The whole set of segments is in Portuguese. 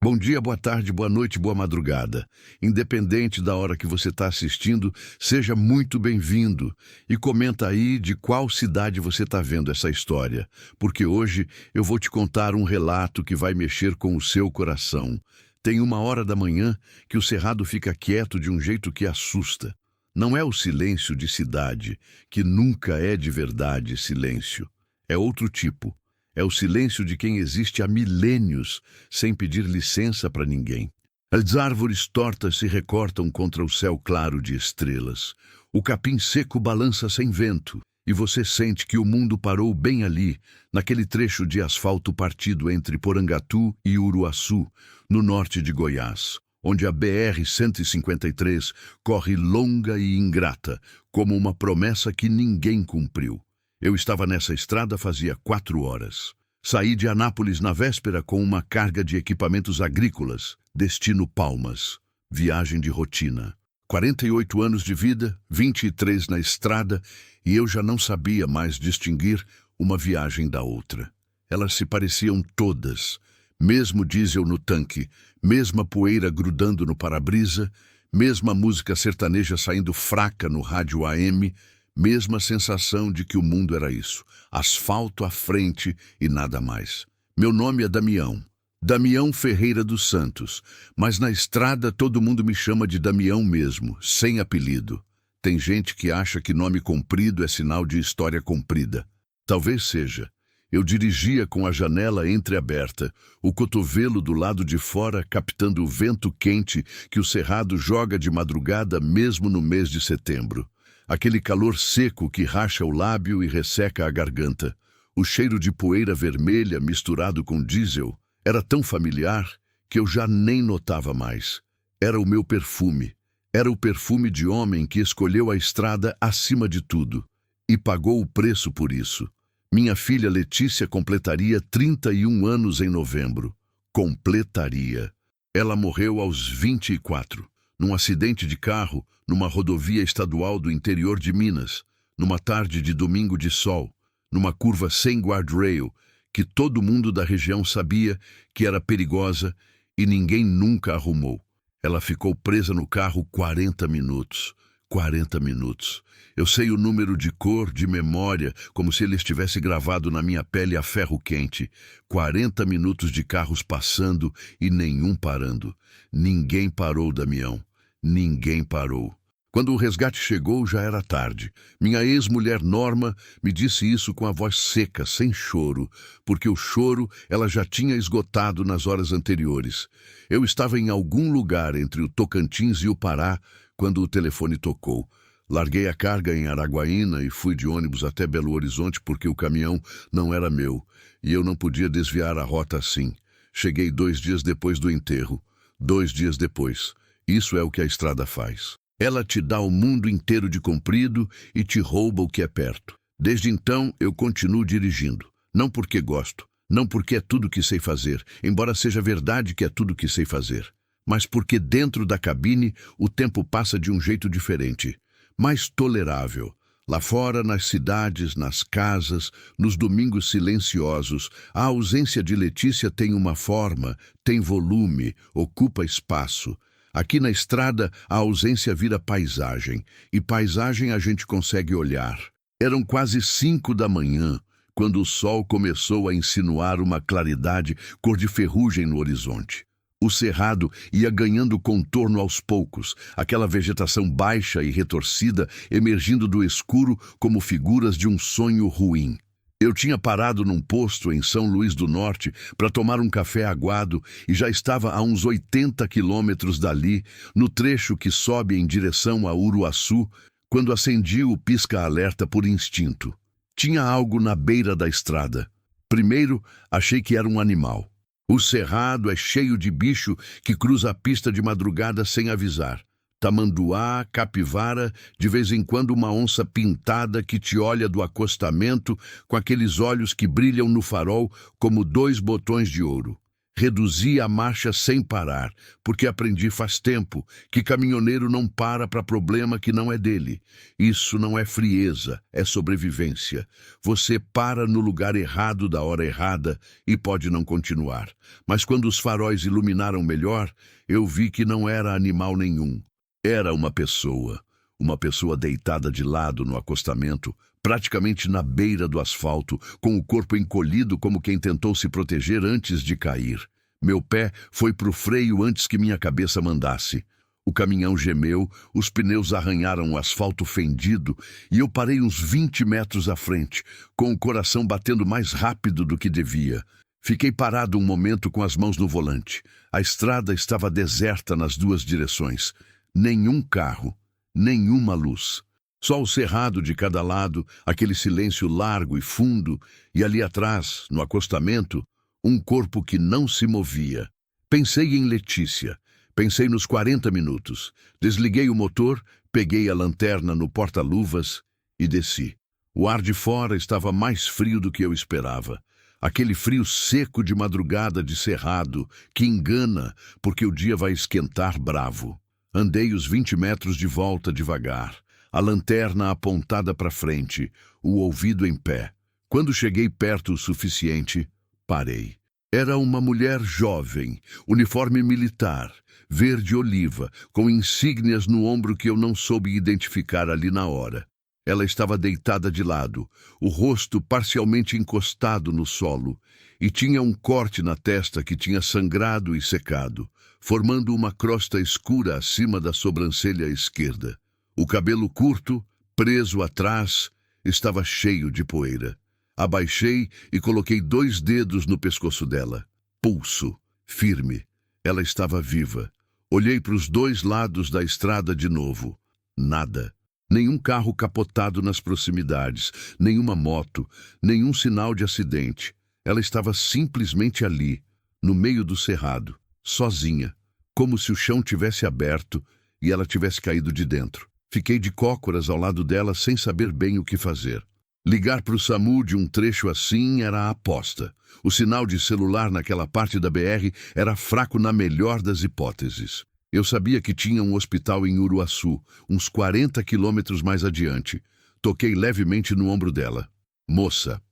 Bom dia, boa tarde, boa noite, boa madrugada. Independente da hora que você está assistindo, seja muito bem-vindo. E comenta aí de qual cidade você está vendo essa história, porque hoje eu vou te contar um relato que vai mexer com o seu coração. Tem 1 hora da manhã que o cerrado fica quieto de um jeito que assusta. Não é o silêncio de cidade, que nunca é de verdade silêncio. É outro tipo. É o silêncio de quem existe há milênios, sem pedir licença para ninguém. As árvores tortas se recortam contra o céu claro de estrelas. O capim seco balança sem vento, e você sente que o mundo parou bem ali, naquele trecho de asfalto partido entre Porangatu e Uruaçu, no norte de Goiás, onde a BR-153 corre longa e ingrata, como uma promessa que ninguém cumpriu. Eu estava nessa estrada fazia 4 horas. Saí de Anápolis na véspera com uma carga de equipamentos agrícolas, destino Palmas. Viagem de rotina. 48 anos de vida, 23 na estrada, e eu já não sabia mais distinguir uma viagem da outra. Elas se pareciam todas. Mesmo diesel no tanque, mesma poeira grudando no para-brisa, mesma música sertaneja saindo fraca no rádio AM, mesma sensação de que o mundo era isso, asfalto à frente e nada mais. Meu nome é Damião, Damião Ferreira dos Santos, mas na estrada todo mundo me chama de Damião mesmo, sem apelido. Tem gente que acha que nome comprido é sinal de história comprida. Talvez seja. Eu dirigia com a janela entreaberta, o cotovelo do lado de fora captando o vento quente que o cerrado joga de madrugada mesmo no mês de setembro. Aquele calor seco que racha o lábio e resseca a garganta. O cheiro de poeira vermelha misturado com diesel era tão familiar que eu já nem notava mais. Era o meu perfume. Era o perfume de homem que escolheu a estrada acima de tudo. E pagou o preço por isso. Minha filha Letícia completaria 31 anos em novembro. Completaria. Ela morreu aos 24. Num acidente de carro, numa rodovia estadual do interior de Minas, numa tarde de domingo de sol, numa curva sem guardrail, que todo mundo da região sabia que era perigosa e ninguém nunca arrumou. Ela ficou presa no carro 40 minutos. 40 minutos. Eu sei o número de cor, de memória, como se ele estivesse gravado na minha pele a ferro quente. 40 minutos de carros passando e nenhum parando. Ninguém parou, Damião. Ninguém parou. Quando o resgate chegou, já era tarde. Minha ex-mulher Norma me disse isso com a voz seca, sem choro, porque o choro ela já tinha esgotado nas horas anteriores. Eu estava em algum lugar entre o Tocantins e o Pará quando o telefone tocou. Larguei a carga em Araguaína e fui de ônibus até Belo Horizonte porque o caminhão não era meu e eu não podia desviar a rota assim. Cheguei 2 dias depois do enterro. 2 dias depois. Isso é o que a estrada faz. Ela te dá o mundo inteiro de comprido e te rouba o que é perto. Desde então, eu continuo dirigindo. Não porque gosto, não porque é tudo que sei fazer, embora seja verdade que é tudo que sei fazer, mas porque dentro da cabine o tempo passa de um jeito diferente, mais tolerável. Lá fora, nas cidades, nas casas, nos domingos silenciosos, a ausência de Letícia tem uma forma, tem volume, ocupa espaço. Aqui na estrada, a ausência vira paisagem, e paisagem a gente consegue olhar. Eram quase 5 da manhã, quando o sol começou a insinuar uma claridade cor de ferrugem no horizonte. O cerrado ia ganhando contorno aos poucos, aquela vegetação baixa e retorcida emergindo do escuro como figuras de um sonho ruim. Eu tinha parado num posto em São Luís do Norte para tomar um café aguado e já estava a uns 80 quilômetros dali, no trecho que sobe em direção a Uruaçu, quando acendi o pisca-alerta por instinto. Tinha algo na beira da estrada. Primeiro, achei que era um animal. O cerrado é cheio de bicho que cruza a pista de madrugada sem avisar. Tamanduá, capivara, de vez em quando uma onça pintada que te olha do acostamento com aqueles olhos que brilham no farol como 2 botões de ouro. Reduzi a marcha sem parar, porque aprendi faz tempo que caminhoneiro não para problema que não é dele. Isso não é frieza, é sobrevivência. Você para no lugar errado da hora errada e pode não continuar. Mas quando os faróis iluminaram melhor, eu vi que não era animal nenhum. Era uma pessoa deitada de lado no acostamento, praticamente na beira do asfalto, com o corpo encolhido como quem tentou se proteger antes de cair. Meu pé foi pro freio antes que minha cabeça mandasse. O caminhão gemeu, os pneus arranharam o asfalto fendido e eu parei uns 20 metros à frente, com o coração batendo mais rápido do que devia. Fiquei parado um momento com as mãos no volante. A estrada estava deserta nas duas direções. Nenhum carro, nenhuma luz. Só o cerrado de cada lado, aquele silêncio largo e fundo, e ali atrás, no acostamento, um corpo que não se movia. Pensei em Letícia. Pensei nos 40 minutos. Desliguei o motor, peguei a lanterna no porta-luvas e desci. O ar de fora estava mais frio do que eu esperava. Aquele frio seco de madrugada de cerrado, que engana, porque o dia vai esquentar bravo. Andei os 20 metros de volta devagar, a lanterna apontada para frente, o ouvido em pé. Quando cheguei perto o suficiente, parei. Era uma mulher jovem, uniforme militar, verde-oliva, com insígnias no ombro que eu não soube identificar ali na hora. Ela estava deitada de lado, o rosto parcialmente encostado no solo, e tinha um corte na testa que tinha sangrado e secado, formando uma crosta escura acima da sobrancelha esquerda. O cabelo curto, preso atrás, estava cheio de poeira. Abaixei e coloquei 2 dedos no pescoço dela. Pulso, firme. Ela estava viva. Olhei para os 2 lados da estrada de novo. Nada. Nenhum carro capotado nas proximidades, nenhuma moto, nenhum sinal de acidente. Ela estava simplesmente ali, no meio do cerrado, sozinha, como se o chão tivesse aberto e ela tivesse caído de dentro. Fiquei de cócoras ao lado dela sem saber bem o que fazer. Ligar para o SAMU de um trecho assim era a aposta. O sinal de celular naquela parte da BR era fraco na melhor das hipóteses. Eu sabia que tinha um hospital em Uruaçu, uns 40 quilômetros mais adiante. Toquei levemente no ombro dela. Moça,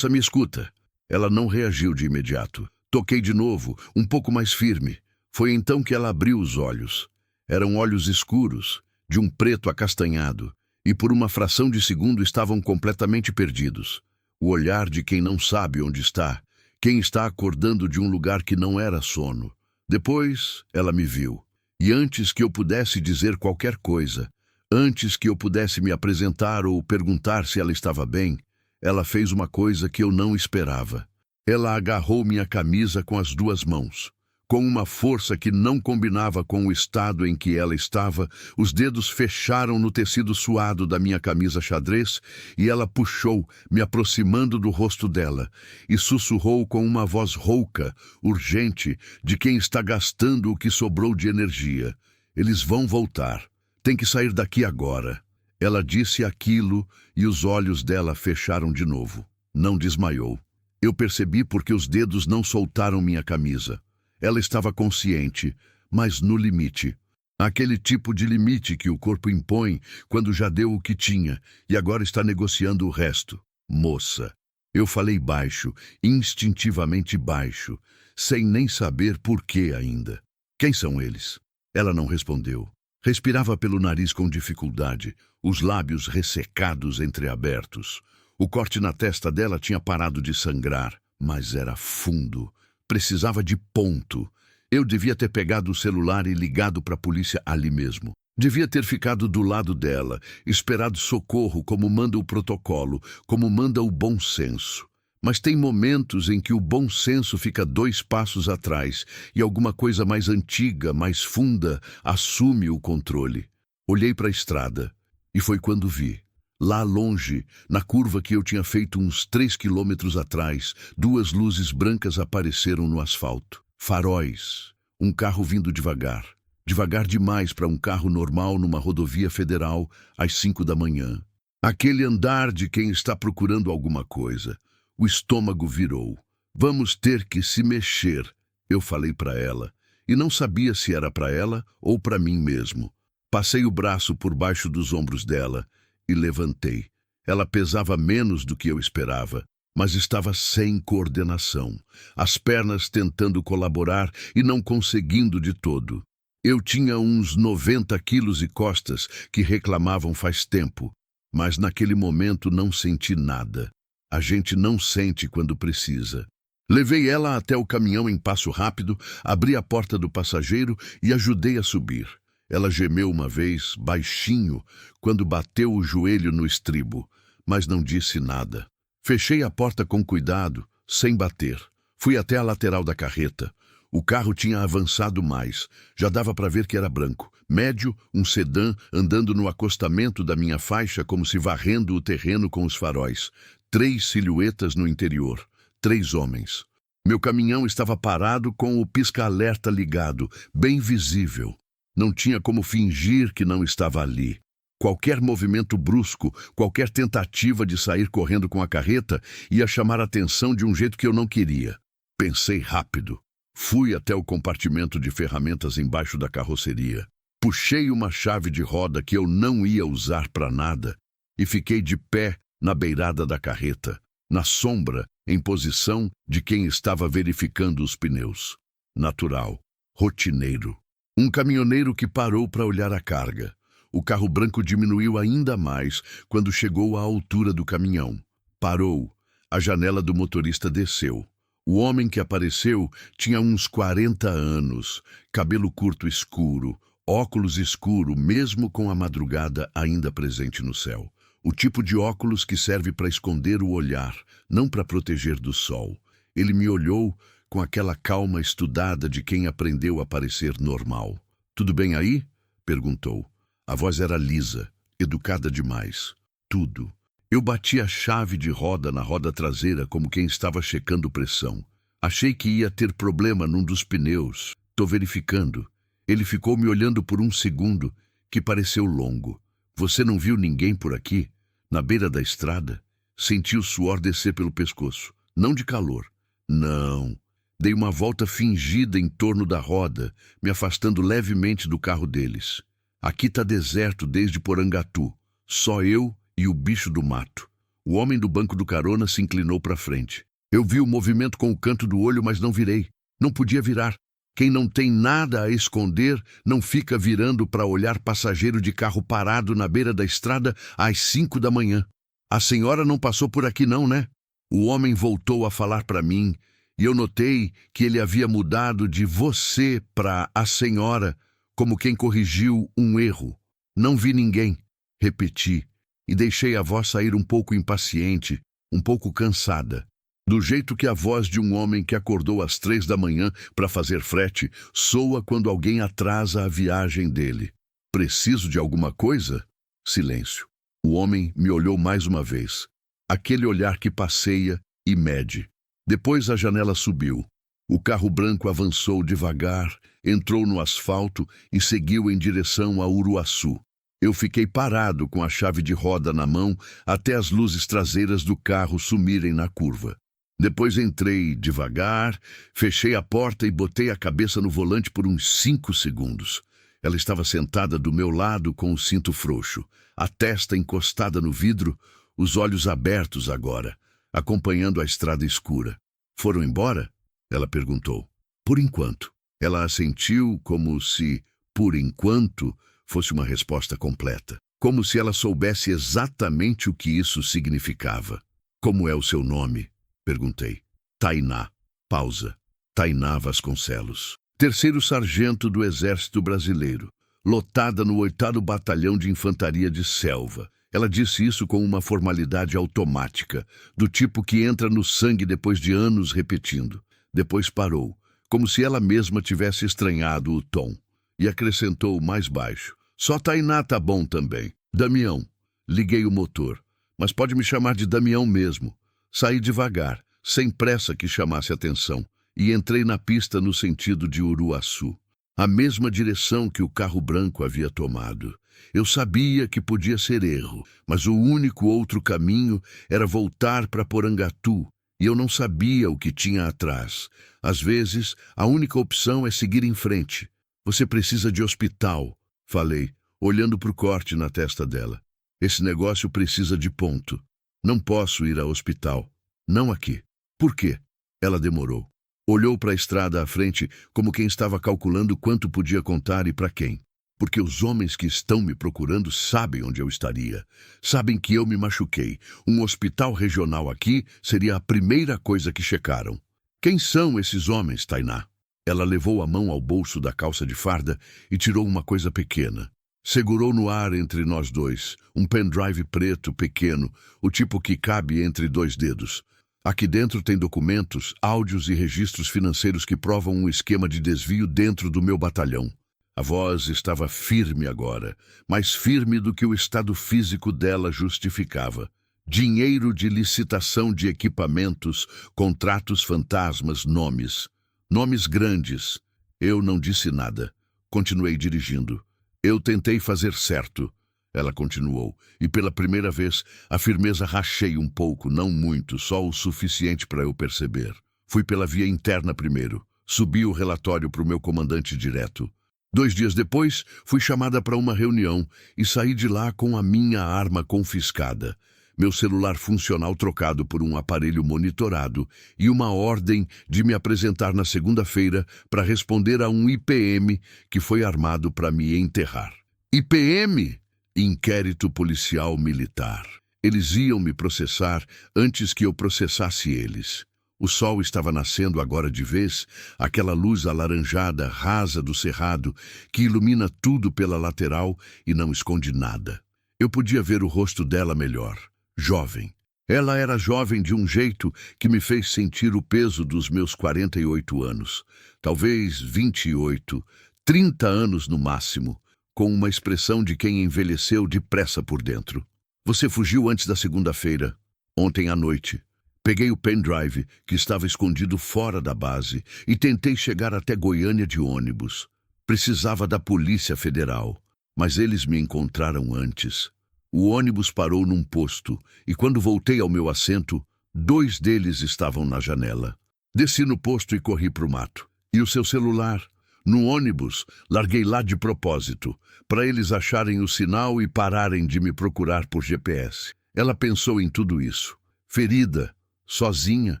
me escuta. Ela não reagiu de imediato. Toquei de novo, um pouco mais firme. Foi então que ela abriu os olhos. Eram olhos escuros, de um preto acastanhado, e por uma fração de segundo estavam completamente perdidos. O olhar de quem não sabe onde está, quem está acordando de um lugar que não era sono. Depois, ela me viu. E antes que eu pudesse dizer qualquer coisa, antes que eu pudesse me apresentar ou perguntar se ela estava bem, ela fez uma coisa que eu não esperava. Ela agarrou minha camisa com as 2 mãos. Com uma força que não combinava com o estado em que ela estava, os dedos fecharam no tecido suado da minha camisa xadrez e ela puxou, me aproximando do rosto dela, e sussurrou com uma voz rouca, urgente, de quem está gastando o que sobrou de energia. Eles vão voltar. Tem que sair daqui agora. Ela disse aquilo e os olhos dela fecharam de novo. Não desmaiou. Eu percebi porque os dedos não soltaram minha camisa. Ela estava consciente, mas no limite. Aquele tipo de limite que o corpo impõe quando já deu o que tinha e agora está negociando o resto. Moça. Eu falei baixo, instintivamente baixo, sem nem saber por que ainda. Quem são eles? Ela não respondeu. Respirava pelo nariz com dificuldade, os lábios ressecados entreabertos. O corte na testa dela tinha parado de sangrar, mas era fundo. Precisava de ponto. Eu devia ter pegado o celular e ligado para a polícia ali mesmo. Devia ter ficado do lado dela, esperado socorro como manda o protocolo, como manda o bom senso. Mas tem momentos em que o bom senso fica 2 passos atrás e alguma coisa mais antiga, mais funda, assume o controle. Olhei para a estrada e foi quando vi. Lá longe, na curva que eu tinha feito uns 3 quilômetros atrás, 2 luzes brancas apareceram no asfalto. Faróis. Um carro vindo devagar. Devagar demais para um carro normal numa rodovia federal às 5 da manhã. Aquele andar de quem está procurando alguma coisa. O estômago virou. Vamos ter que se mexer. Eu falei para ela, e não sabia se era para ela ou para mim mesmo. Passei o braço por baixo dos ombros dela e levantei. Ela pesava menos do que eu esperava, mas estava sem coordenação, as pernas tentando colaborar e não conseguindo de todo. Eu tinha uns 90 quilos e costas que reclamavam faz tempo, mas naquele momento não senti nada. A gente não sente quando precisa. Levei ela até o caminhão em passo rápido, abri a porta do passageiro e ajudei a subir. Ela gemeu uma vez, baixinho, quando bateu o joelho no estribo, mas não disse nada. Fechei a porta com cuidado, sem bater. Fui até a lateral da carreta. O carro tinha avançado mais. Já dava para ver que era branco. Médio, um sedã, andando no acostamento da minha faixa como se varrendo o terreno com os faróis. 3 silhuetas no interior. 3 homens. Meu caminhão estava parado com o pisca-alerta ligado, bem visível. Não tinha como fingir que não estava ali. Qualquer movimento brusco, qualquer tentativa de sair correndo com a carreta ia chamar a atenção de um jeito que eu não queria. Pensei rápido. Fui até o compartimento de ferramentas embaixo da carroceria. Puxei uma chave de roda que eu não ia usar para nada e fiquei de pé na beirada da carreta, na sombra, em posição de quem estava verificando os pneus. Natural, rotineiro. Um caminhoneiro que parou para olhar a carga. O carro branco diminuiu ainda mais quando chegou à altura do caminhão. Parou. A janela do motorista desceu. O homem que apareceu tinha uns 40 anos, cabelo curto escuro, óculos escuro mesmo com a madrugada ainda presente no céu. O tipo de óculos que serve para esconder o olhar, não para proteger do sol. Ele me olhou com aquela calma estudada de quem aprendeu a parecer normal. "Tudo bem aí?" perguntou. A voz era lisa, educada demais. Tudo. Eu bati a chave de roda na roda traseira como quem estava checando pressão. Achei que ia ter problema num dos pneus. "Tô verificando." Ele ficou me olhando por um segundo, que pareceu longo. "Você não viu ninguém por aqui? Na beira da estrada?" Senti o suor descer pelo pescoço. Não de calor. Não. Dei uma volta fingida em torno da roda, me afastando levemente do carro deles. "Aqui tá deserto desde Porangatu. Só eu e o bicho do mato." O homem do banco do carona se inclinou para frente. Eu vi o movimento com o canto do olho, mas não virei. Não podia virar. Quem não tem nada a esconder não fica virando para olhar passageiro de carro parado na beira da estrada às 5 da manhã. "A senhora não passou por aqui não, né?" O homem voltou a falar para mim e eu notei que ele havia mudado de você para a senhora, como quem corrigiu um erro. "Não vi ninguém", repeti, e deixei a voz sair um pouco impaciente, um pouco cansada. Do jeito que a voz de um homem que acordou às 3 da manhã para fazer frete soa quando alguém atrasa a viagem dele. "Preciso de alguma coisa?" Silêncio. O homem me olhou mais uma vez. Aquele olhar que passeia e mede. Depois a janela subiu. O carro branco avançou devagar, entrou no asfalto e seguiu em direção a Uruaçu. Eu fiquei parado com a chave de roda na mão até as luzes traseiras do carro sumirem na curva. Depois entrei devagar, fechei a porta e botei a cabeça no volante por uns 5 segundos. Ela estava sentada do meu lado com o cinto frouxo, a testa encostada no vidro, os olhos abertos agora, acompanhando a estrada escura. "Foram embora?" ela perguntou. "Por enquanto." Ela assentiu como se, por enquanto, fosse uma resposta completa. Como se ela soubesse exatamente o que isso significava. "Como é o seu nome?" perguntei. "Tainá." Pausa. Tainá Vasconcelos. 3º sargento do Exército Brasileiro. Lotada no 8º Batalhão de Infantaria de Selva. Ela disse isso com uma formalidade automática, do tipo que entra no sangue depois de anos repetindo. Depois parou, como se ela mesma tivesse estranhado o tom, e acrescentou mais baixo. "Só Tainá tá bom também. Damião." Liguei o motor. "Mas pode me chamar de Damião mesmo." Saí devagar, sem pressa que chamasse atenção, e entrei na pista no sentido de Uruaçu. A mesma direção que o carro branco havia tomado. Eu sabia que podia ser erro, mas o único outro caminho era voltar para Porangatu E eu não sabia o que tinha atrás. Às vezes, a única opção é seguir em frente. Você precisa de hospital, falei, olhando para o corte na testa dela. Esse negócio precisa de ponto. Não posso ir ao hospital. Não aqui. Por quê? Ela demorou. Olhou para a estrada à frente como quem estava calculando quanto podia contar e para quem. Porque os homens que estão me procurando sabem onde eu estaria. Sabem que eu me machuquei. Um hospital regional aqui seria a primeira coisa que checaram. Quem são esses homens, Tainá? Ela levou a mão ao bolso da calça de farda e tirou uma coisa pequena. Segurou no ar entre nós dois, um pendrive preto pequeno, o tipo que cabe entre 2 dedos. Aqui dentro tem documentos, áudios e registros financeiros que provam um esquema de desvio dentro do meu batalhão. A voz estava firme agora, mais firme do que o estado físico dela justificava. Dinheiro de licitação de equipamentos, contratos fantasmas, nomes. Nomes grandes. Eu não disse nada. Continuei dirigindo. Eu tentei fazer certo. Ela continuou, e pela primeira vez a firmeza rachei um pouco, não muito, só o suficiente para eu perceber. Fui pela via interna primeiro. Subi o relatório para o meu comandante direto. 2 dias depois, fui chamada para uma reunião e saí de lá com a minha arma confiscada, meu celular funcional trocado por um aparelho monitorado e uma ordem de me apresentar na segunda-feira para responder a um IPM que foi armado para me enterrar. IPM? Inquérito Policial Militar. Eles iam me processar antes que eu processasse eles. O sol estava nascendo agora de vez, aquela luz alaranjada rasa do cerrado que ilumina tudo pela lateral e não esconde nada. Eu podia ver o rosto dela melhor. Jovem. Ela era jovem de um jeito que me fez sentir o peso dos meus 48 anos. Talvez 28, 30 anos no máximo, com uma expressão de quem envelheceu depressa por dentro. Você fugiu antes da segunda-feira, ontem à noite. Peguei o pendrive, que estava escondido fora da base, e tentei chegar até Goiânia de ônibus. Precisava da Polícia Federal, mas eles me encontraram antes. O ônibus parou num posto, e quando voltei ao meu assento, 2 deles estavam na janela. Desci no posto e corri para o mato. E o seu celular? No ônibus, larguei lá de propósito, para eles acharem o sinal e pararem de me procurar por GPS. Ela pensou em tudo isso. Ferida, sozinha,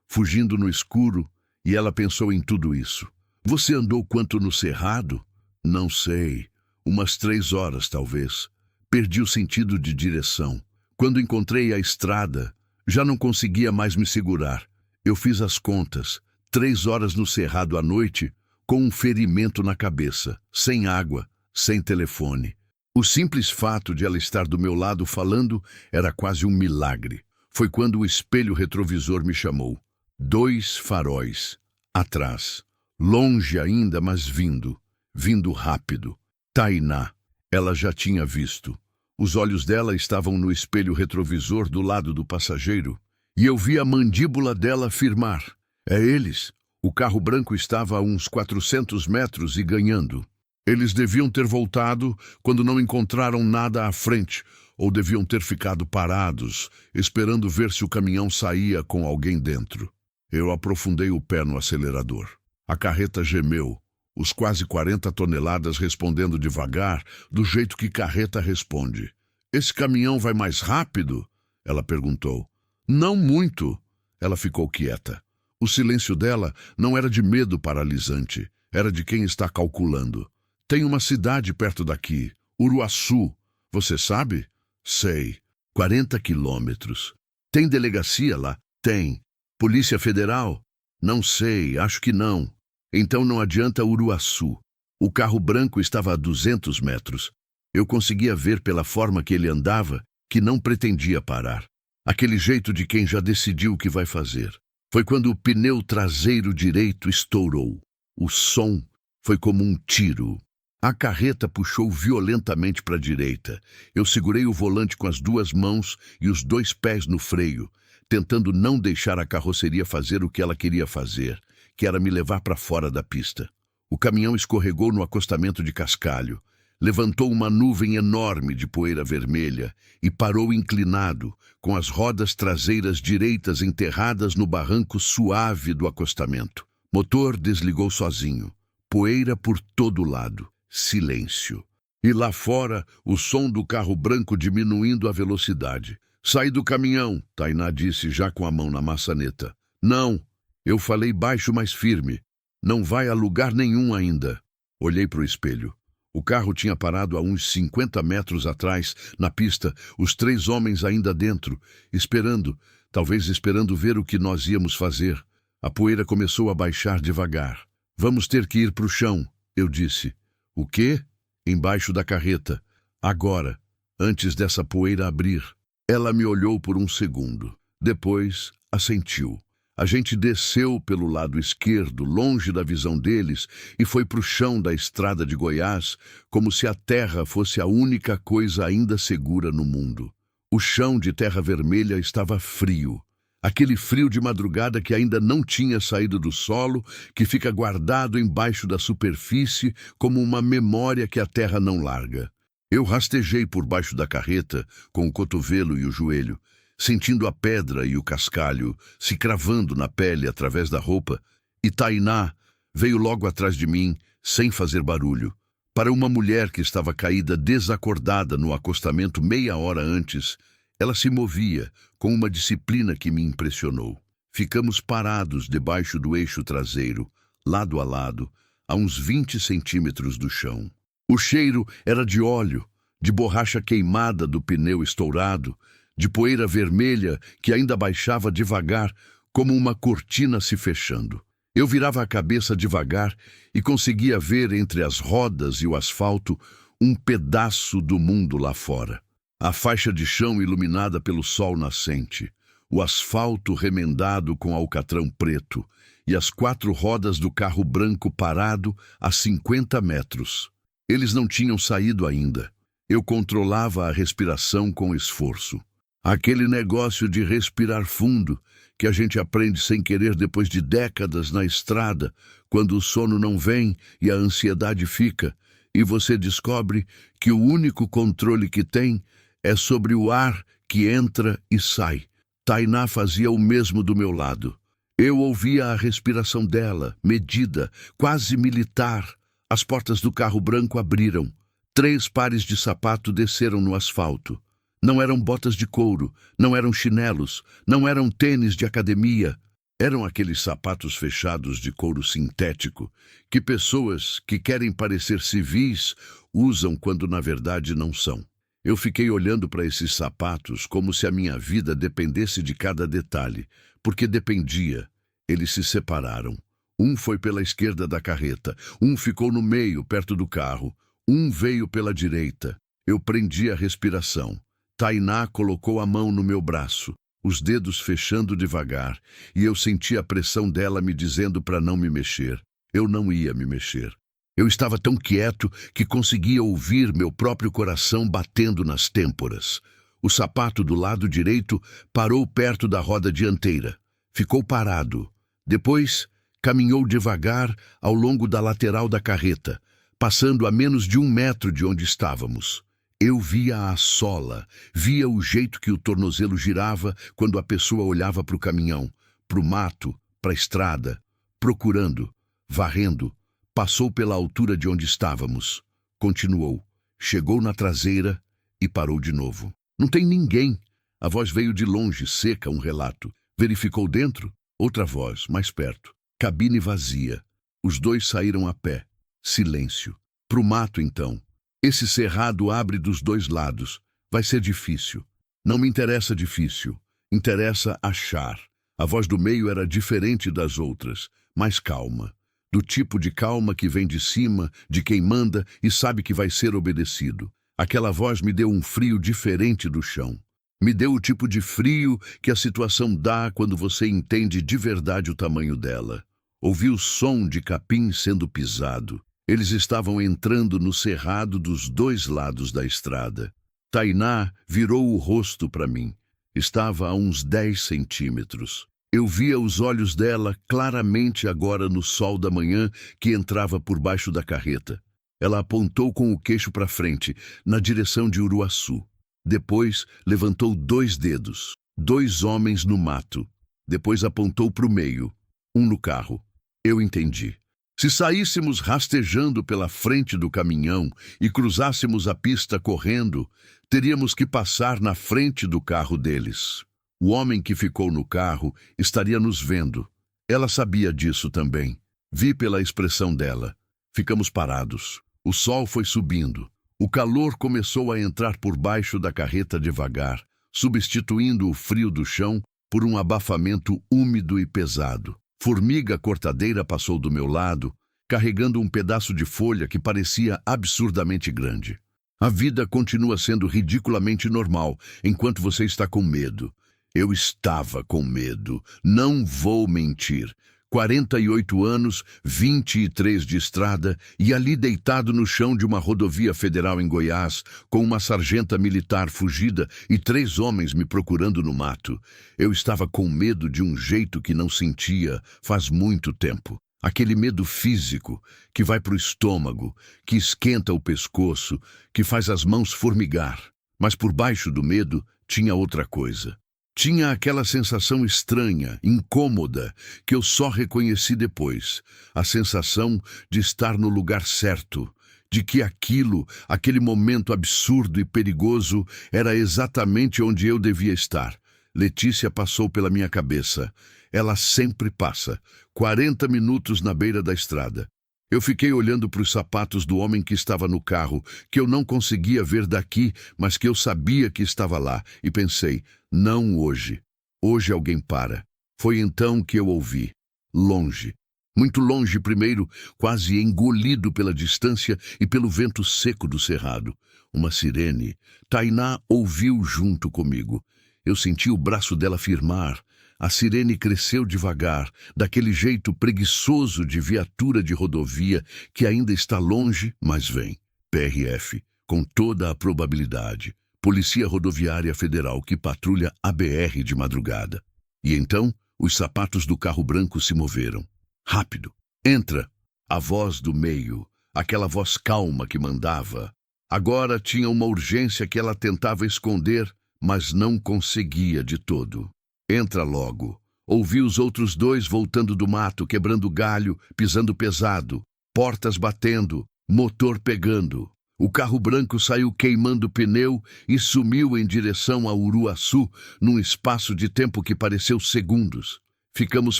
fugindo no escuro, e ela pensou em tudo isso. Você andou quanto no cerrado? Não sei. Umas 3 horas, talvez. Perdi o sentido de direção. Quando encontrei a estrada, já não conseguia mais me segurar. Eu fiz as contas. 3 horas no cerrado à noite, com um ferimento na cabeça, sem água, sem telefone. O simples fato de ela estar do meu lado falando era quase um milagre. Foi quando o espelho retrovisor me chamou. 2 faróis. Atrás. Longe ainda, mas vindo. Vindo rápido. Tainá. Ela já tinha visto. Os olhos dela estavam no espelho retrovisor do lado do passageiro, e eu vi a mandíbula dela firmar. É eles. O carro branco estava a uns 400 metros e ganhando. Eles deviam ter voltado quando não encontraram nada à frente, ou deviam ter ficado parados, esperando ver se o caminhão saía com alguém dentro. Eu aprofundei o pé no acelerador. A carreta gemeu. Os quase 40 toneladas respondendo devagar, do jeito que carreta responde. Esse caminhão vai mais rápido? Ela perguntou. Não muito. Ela ficou quieta. O silêncio dela não era de medo paralisante, era de quem está calculando. Tem uma cidade perto daqui, Uruaçu. Você sabe? Sei. 40 quilômetros. Tem delegacia lá? Tem. Polícia Federal? Não sei, acho que não. Então não adianta Uruaçu. O carro branco estava a 200 metros. Eu conseguia ver pela forma que ele andava que não pretendia parar. Aquele jeito de quem já decidiu o que vai fazer. Foi quando o pneu traseiro direito estourou. O som foi como um tiro. A carreta puxou violentamente para a direita. Eu segurei o volante com as 2 mãos e os 2 pés no freio, tentando não deixar a carroceria fazer o que ela queria fazer, que era me levar para fora da pista. O caminhão escorregou no acostamento de cascalho. levantou uma nuvem enorme de poeira vermelha e parou inclinado, com as rodas traseiras direitas enterradas no barranco suave do acostamento. Motor desligou sozinho. Poeira por todo lado. Silêncio. E lá fora, o som do carro branco diminuindo a velocidade. Sai do caminhão, Tainá disse já com a mão na maçaneta. Não, eu falei baixo, mas firme. Não vai a lugar nenhum ainda. Olhei para o espelho. O carro tinha parado a uns 50 metros atrás, na pista, os 3 homens ainda dentro, esperando, talvez esperando ver o que nós íamos fazer. A poeira começou a baixar devagar. Vamos ter que ir para o chão, eu disse. O quê? Embaixo da carreta. Agora, antes dessa poeira abrir. Ela me olhou por um segundo. Depois, assentiu. A gente desceu pelo lado esquerdo, longe da visão deles, e foi para o chão da estrada de Goiás, como se a terra fosse a única coisa ainda segura no mundo. O chão de terra vermelha estava frio. Aquele frio de madrugada que ainda não tinha saído do solo, que fica guardado embaixo da superfície como uma memória que a terra não larga. Eu rastejei por baixo da carreta, com o cotovelo e o joelho, sentindo a pedra e o cascalho se cravando na pele através da roupa, e Tainá veio logo atrás de mim, sem fazer barulho. Para uma mulher que estava caída desacordada no acostamento meia hora antes, ela se movia com uma disciplina que me impressionou. Ficamos parados debaixo do eixo traseiro, lado a lado, a uns 20 centímetros do chão. O cheiro era de óleo, de borracha queimada do pneu estourado, de poeira vermelha que ainda baixava devagar, como uma cortina se fechando. Eu virava a cabeça devagar e conseguia ver entre as rodas e o asfalto um pedaço do mundo lá fora. A faixa de chão iluminada pelo sol nascente, o asfalto remendado com alcatrão preto e as 4 rodas do carro branco parado a 50 metros. Eles não tinham saído ainda. Eu controlava a respiração com esforço. Aquele negócio de respirar fundo, que a gente aprende sem querer depois de décadas na estrada, quando o sono não vem e a ansiedade fica, e você descobre que o único controle que tem é sobre o ar que entra e sai. Tainá fazia o mesmo do meu lado. Eu ouvia a respiração dela, medida, quase militar. As portas do carro branco abriram. 3 pares de sapato desceram no asfalto. Não eram botas de couro, não eram chinelos, não eram tênis de academia. Eram aqueles sapatos fechados de couro sintético que pessoas que querem parecer civis usam quando na verdade não são. Eu fiquei olhando para esses sapatos como se a minha vida dependesse de cada detalhe, porque dependia. Eles se separaram. Um foi pela esquerda da carreta, um ficou no meio, perto do carro, um veio pela direita. Eu prendi a respiração. Tainá colocou a mão no meu braço, os dedos fechando devagar, e eu senti a pressão dela me dizendo para não me mexer. Eu não ia me mexer. Eu estava tão quieto que conseguia ouvir meu próprio coração batendo nas têmporas. O sapato do lado direito parou perto da roda dianteira. Ficou parado. Depois, caminhou devagar ao longo da lateral da carreta, passando a menos de 1 metro de onde estávamos. Eu via a sola, via o jeito que o tornozelo girava quando a pessoa olhava para o caminhão, para o mato, para a estrada, procurando, varrendo. Passou pela altura de onde estávamos. Continuou. Chegou na traseira e parou de novo. Não tem ninguém. A voz veio de longe, seca, um relato. Verificou dentro? Outra voz, mais perto. Cabine vazia. Os 2 saíram a pé. Silêncio. Pro mato, então. Esse cerrado abre dos 2 lados. Vai ser difícil. Não me interessa difícil. Interessa achar. A voz do meio era diferente das outras, mais calma. Do tipo de calma que vem de cima, de quem manda e sabe que vai ser obedecido. Aquela voz me deu um frio diferente do chão. Me deu o tipo de frio que a situação dá quando você entende de verdade o tamanho dela. Ouvi o som de capim sendo pisado. Eles estavam entrando no cerrado dos 2 lados da estrada. Tainá virou o rosto para mim. Estava a uns 10 centímetros. Eu via os olhos dela claramente agora no sol da manhã que entrava por baixo da carreta. Ela apontou com o queixo para frente, na direção de Uruaçu. Depois, levantou 2 dedos. 2 homens no mato. Depois apontou para o meio. Um no carro. Eu entendi. Se saíssemos rastejando pela frente do caminhão e cruzássemos a pista correndo, teríamos que passar na frente do carro deles. O homem que ficou no carro estaria nos vendo. Ela sabia disso também. Vi pela expressão dela. Ficamos parados. O sol foi subindo. O calor começou a entrar por baixo da carreta devagar, substituindo o frio do chão por um abafamento úmido e pesado. Formiga cortadeira passou do meu lado, carregando um pedaço de folha que parecia absurdamente grande. A vida continua sendo ridiculamente normal enquanto você está com medo. Eu estava com medo, não vou mentir. 48 anos, 23 de estrada e ali deitado no chão de uma rodovia federal em Goiás, com uma sargenta militar fugida e 3 homens me procurando no mato. Eu estava com medo de um jeito que não sentia faz muito tempo. Aquele medo físico que vai para o estômago, que esquenta o pescoço, que faz as mãos formigar. Mas por baixo do medo tinha outra coisa. Tinha aquela sensação estranha, incômoda, que eu só reconheci depois. A sensação de estar no lugar certo, de que aquele momento absurdo e perigoso, era exatamente onde eu devia estar. Letícia passou pela minha cabeça. Ela sempre passa. 40 minutos na beira da estrada. Eu fiquei olhando para os sapatos do homem que estava no carro, que eu não conseguia ver daqui, mas que eu sabia que estava lá, e pensei, não hoje. Hoje alguém para. Foi então que eu ouvi. Longe. Muito longe primeiro, quase engolido pela distância e pelo vento seco do cerrado. Uma sirene. Tainá ouviu junto comigo. Eu senti o braço dela firmar. A sirene cresceu devagar, daquele jeito preguiçoso de viatura de rodovia que ainda está longe, mas vem. PRF, com toda a probabilidade. Polícia Rodoviária Federal que patrulha a BR de madrugada. E então, os sapatos do carro branco se moveram. Rápido. Entra. A voz do meio, aquela voz calma que mandava. Agora tinha uma urgência que ela tentava esconder, mas não conseguia de todo. Entra logo. Ouvi os outros 2 voltando do mato, quebrando galho, pisando pesado, portas batendo, motor pegando. O carro branco saiu queimando pneu e sumiu em direção a Uruaçu, num espaço de tempo que pareceu segundos. Ficamos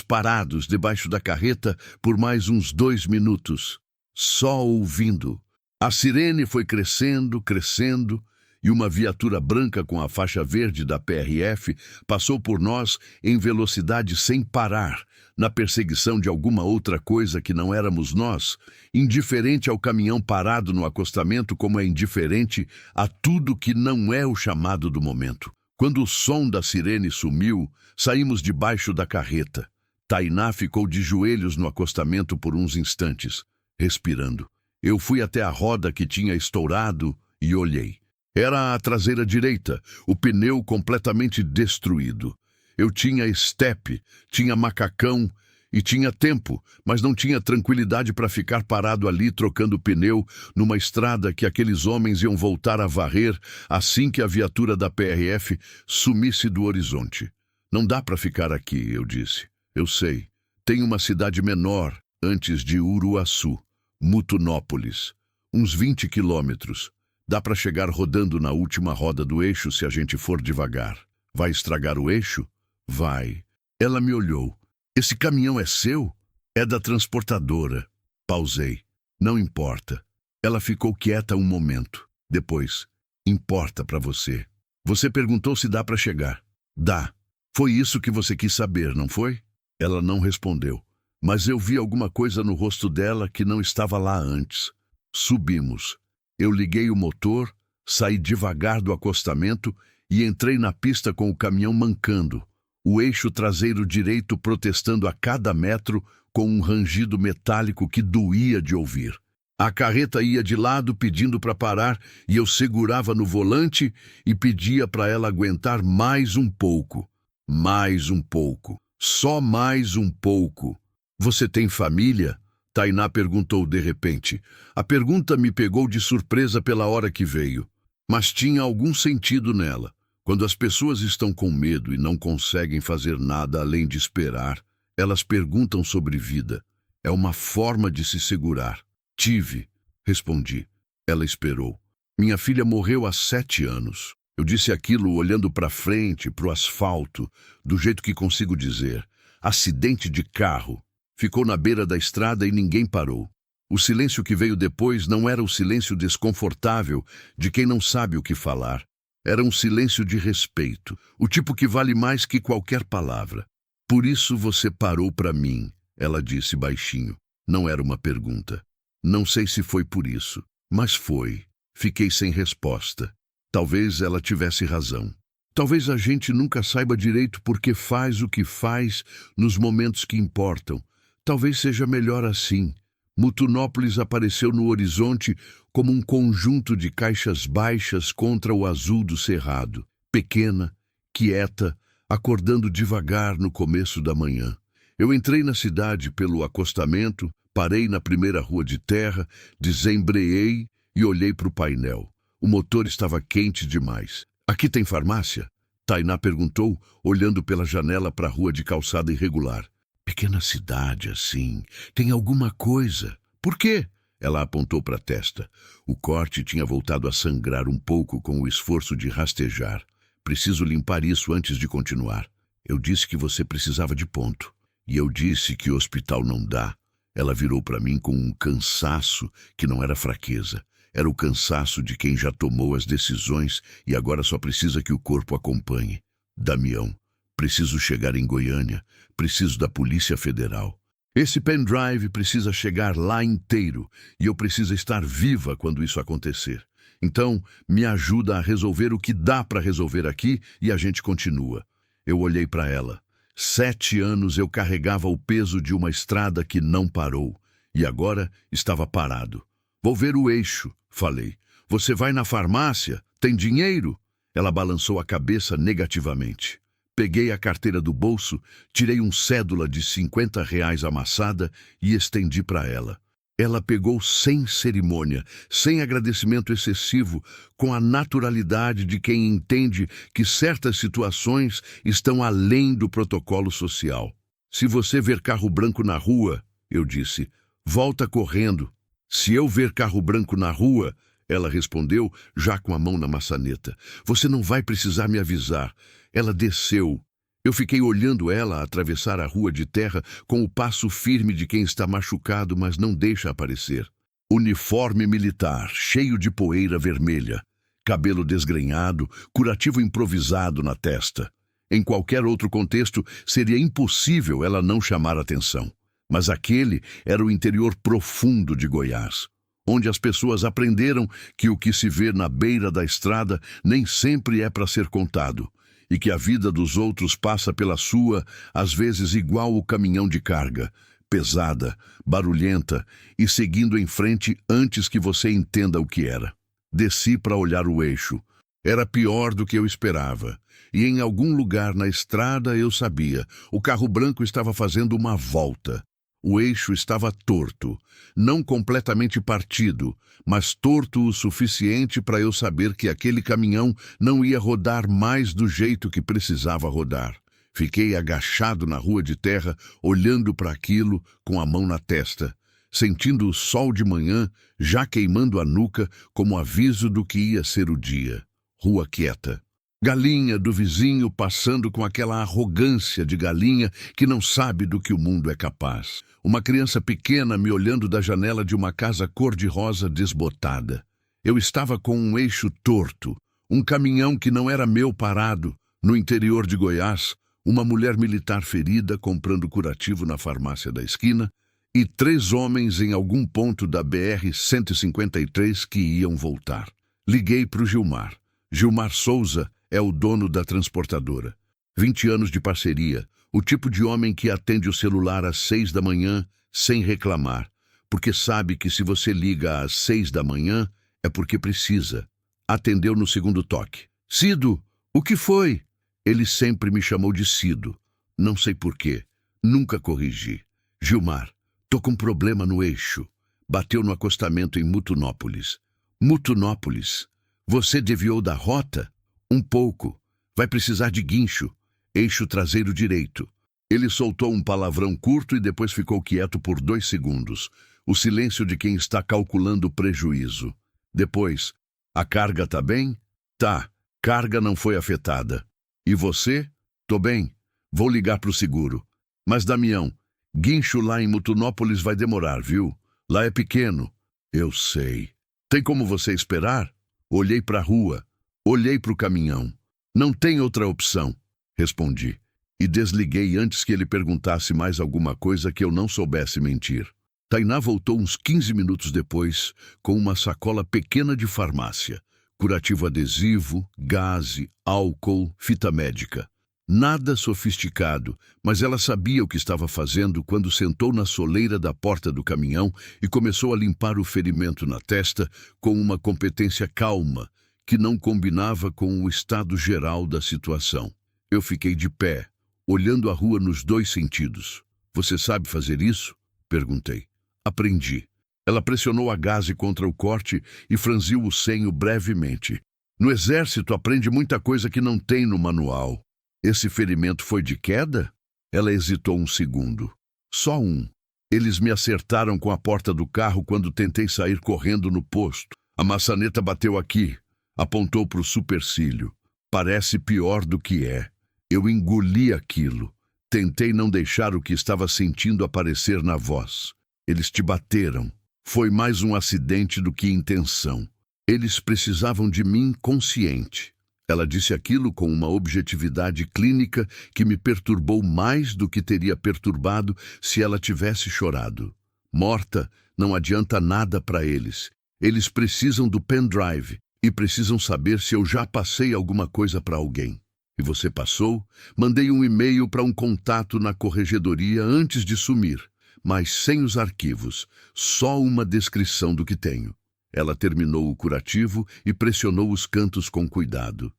parados debaixo da carreta por mais uns 2 minutos, só ouvindo. A sirene foi crescendo, crescendo, e uma viatura branca com a faixa verde da PRF passou por nós em velocidade sem parar, na perseguição de alguma outra coisa que não éramos nós, indiferente ao caminhão parado no acostamento como é indiferente a tudo que não é o chamado do momento. Quando o som da sirene sumiu, saímos debaixo da carreta. Tainá ficou de joelhos no acostamento por uns instantes, respirando. Eu fui até a roda que tinha estourado e olhei. Era a traseira direita, o pneu completamente destruído. Eu tinha estepe, tinha macacão e tinha tempo, mas não tinha tranquilidade para ficar parado ali trocando pneu numa estrada que aqueles homens iam voltar a varrer assim que a viatura da PRF sumisse do horizonte. Não dá para ficar aqui, eu disse. Eu sei. Tem uma cidade menor antes de Uruaçu, Mutunópolis, uns 20 quilômetros. Dá para chegar rodando na última roda do eixo se a gente for devagar. Vai estragar o eixo? Vai. Ela me olhou. Esse caminhão é seu? É da transportadora. Pausei. Não importa. Ela ficou quieta um momento. Depois, importa para você. Você perguntou se dá para chegar. Dá. Foi isso que você quis saber, não foi? Ela não respondeu. Mas eu vi alguma coisa no rosto dela que não estava lá antes. Subimos. Eu liguei o motor, saí devagar do acostamento e entrei na pista com o caminhão mancando, o eixo traseiro direito protestando a cada metro com um rangido metálico que doía de ouvir. A carreta ia de lado pedindo para parar e eu segurava no volante e pedia para ela aguentar mais um pouco. Mais um pouco. Só mais um pouco. Você tem família? Tainá perguntou de repente. A pergunta me pegou de surpresa pela hora que veio, mas tinha algum sentido nela. Quando as pessoas estão com medo e não conseguem fazer nada além de esperar, elas perguntam sobre vida. É uma forma de se segurar. Tive, respondi. Ela esperou. Minha filha morreu há 7 anos. Eu disse aquilo olhando para frente, para o asfalto, do jeito que consigo dizer. Acidente de carro. Ficou na beira da estrada e ninguém parou. O silêncio que veio depois não era o silêncio desconfortável de quem não sabe o que falar. Era um silêncio de respeito, o tipo que vale mais que qualquer palavra. Por isso você parou para mim, ela disse baixinho. Não era uma pergunta. Não sei se foi por isso, mas foi. Fiquei sem resposta. Talvez ela tivesse razão. Talvez a gente nunca saiba direito por que faz o que faz nos momentos que importam. Talvez seja melhor assim. Mutunópolis apareceu no horizonte como um conjunto de caixas baixas contra o azul do cerrado. Pequena, quieta, acordando devagar no começo da manhã. Eu entrei na cidade pelo acostamento, parei na primeira rua de terra, desembreei e olhei para o painel. O motor estava quente demais. Aqui tem farmácia? Tainá perguntou, olhando pela janela para a rua de calçada irregular. Pequena cidade assim. Tem alguma coisa. Por quê? Ela apontou para a testa. O corte tinha voltado a sangrar um pouco com o esforço de rastejar. Preciso limpar isso antes de continuar. Eu disse que você precisava de ponto. E eu disse que o hospital não dá. Ela virou para mim com um cansaço que não era fraqueza. Era o cansaço de quem já tomou as decisões e agora só precisa que o corpo acompanhe. Damião, preciso chegar em Goiânia. Preciso da Polícia Federal. Esse pendrive precisa chegar lá inteiro e eu preciso estar viva quando isso acontecer. Então, me ajuda a resolver o que dá para resolver aqui e a gente continua. Eu olhei para ela. 7 anos eu carregava o peso de uma estrada que não parou e agora estava parado. Vou ver o eixo, falei. Você vai na farmácia? Tem dinheiro? Ela balançou a cabeça negativamente. Peguei a carteira do bolso, tirei um cédula de R$ 50 amassada e estendi para ela. Ela pegou sem cerimônia, sem agradecimento excessivo, com a naturalidade de quem entende que certas situações estão além do protocolo social. Se você ver carro branco na rua, eu disse, volta correndo. Se eu ver carro branco na rua, ela respondeu, já com a mão na maçaneta. Você não vai precisar me avisar. Ela desceu. Eu fiquei olhando ela atravessar a rua de terra com o passo firme de quem está machucado, mas não deixa aparecer. Uniforme militar, cheio de poeira vermelha. Cabelo desgrenhado, curativo improvisado na testa. Em qualquer outro contexto, seria impossível ela não chamar atenção. Mas aquele era o interior profundo de Goiás, onde as pessoas aprenderam que o que se vê na beira da estrada nem sempre é para ser contado, e que a vida dos outros passa pela sua, às vezes igual o caminhão de carga, pesada, barulhenta e seguindo em frente antes que você entenda o que era. Desci para olhar o eixo. Era pior do que eu esperava. E em algum lugar na estrada eu sabia, o carro branco estava fazendo uma volta. O eixo estava torto, não completamente partido, mas torto o suficiente para eu saber que aquele caminhão não ia rodar mais do jeito que precisava rodar. Fiquei agachado na rua de terra, olhando para aquilo com a mão na testa, sentindo o sol de manhã já queimando a nuca como aviso do que ia ser o dia. Rua quieta. Galinha do vizinho passando com aquela arrogância de galinha que não sabe do que o mundo é capaz. Uma criança pequena me olhando da janela de uma casa cor-de-rosa desbotada. Eu estava com um eixo torto, um caminhão que não era meu parado, no interior de Goiás, uma mulher militar ferida comprando curativo na farmácia da esquina e 3 homens em algum ponto da BR-153 que iam voltar. Liguei para o Gilmar. Gilmar Souza é o dono da transportadora. 20 anos de parceria, o tipo de homem que atende o celular às 6 da manhã sem reclamar, porque sabe que se você liga às 6 da manhã é porque precisa. Atendeu no segundo toque. Cido, o que foi? Ele sempre me chamou de Cido. Não sei por quê. Nunca corrigi. Gilmar, Tô com problema no eixo. Bateu no acostamento em Mutunópolis. Mutunópolis? Você desviou da rota? Um pouco. Vai precisar de guincho. Eixo traseiro direito. Ele soltou um palavrão curto e depois ficou quieto por 2 segundos. O silêncio de quem está calculando o prejuízo. Depois, a carga tá bem? Tá. Carga não foi afetada. E você? Tô bem. Vou ligar pro seguro. Mas, Damião, guincho lá em Mutunópolis vai demorar, viu? Lá é pequeno. Eu sei. Tem como você esperar? Olhei pra rua. Olhei pro caminhão. Não tem outra opção, respondi. E desliguei antes que ele perguntasse mais alguma coisa que eu não soubesse mentir. Tainá voltou uns 15 minutos depois com uma sacola pequena de farmácia. Curativo adesivo, gaze, álcool, fita médica. Nada sofisticado, mas ela sabia o que estava fazendo quando sentou na soleira da porta do caminhão e começou a limpar o ferimento na testa com uma competência calma, que não combinava com o estado geral da situação. Eu fiquei de pé, olhando a rua nos 2 sentidos. Você sabe fazer isso? Perguntei. Aprendi. Ela pressionou a gaze contra o corte e franziu o senho brevemente. No exército aprende muita coisa que não tem no manual. Esse ferimento foi de queda? Ela hesitou um segundo. Só um. Eles me acertaram com a porta do carro quando tentei sair correndo no posto. A maçaneta bateu aqui. Apontou para o supercílio. Parece pior do que é. Eu engoli aquilo. Tentei não deixar o que estava sentindo aparecer na voz. Eles te bateram. Foi mais um acidente do que intenção. Eles precisavam de mim consciente. Ela disse aquilo com uma objetividade clínica que me perturbou mais do que teria perturbado se ela tivesse chorado. Morta, não adianta nada para eles. Eles precisam do pendrive e precisam saber se eu já passei alguma coisa para alguém. E você passou? Mandei um e-mail para um contato na corregedoria antes de sumir, mas sem os arquivos, só uma descrição do que tenho. Ela terminou o curativo e pressionou os cantos com cuidado.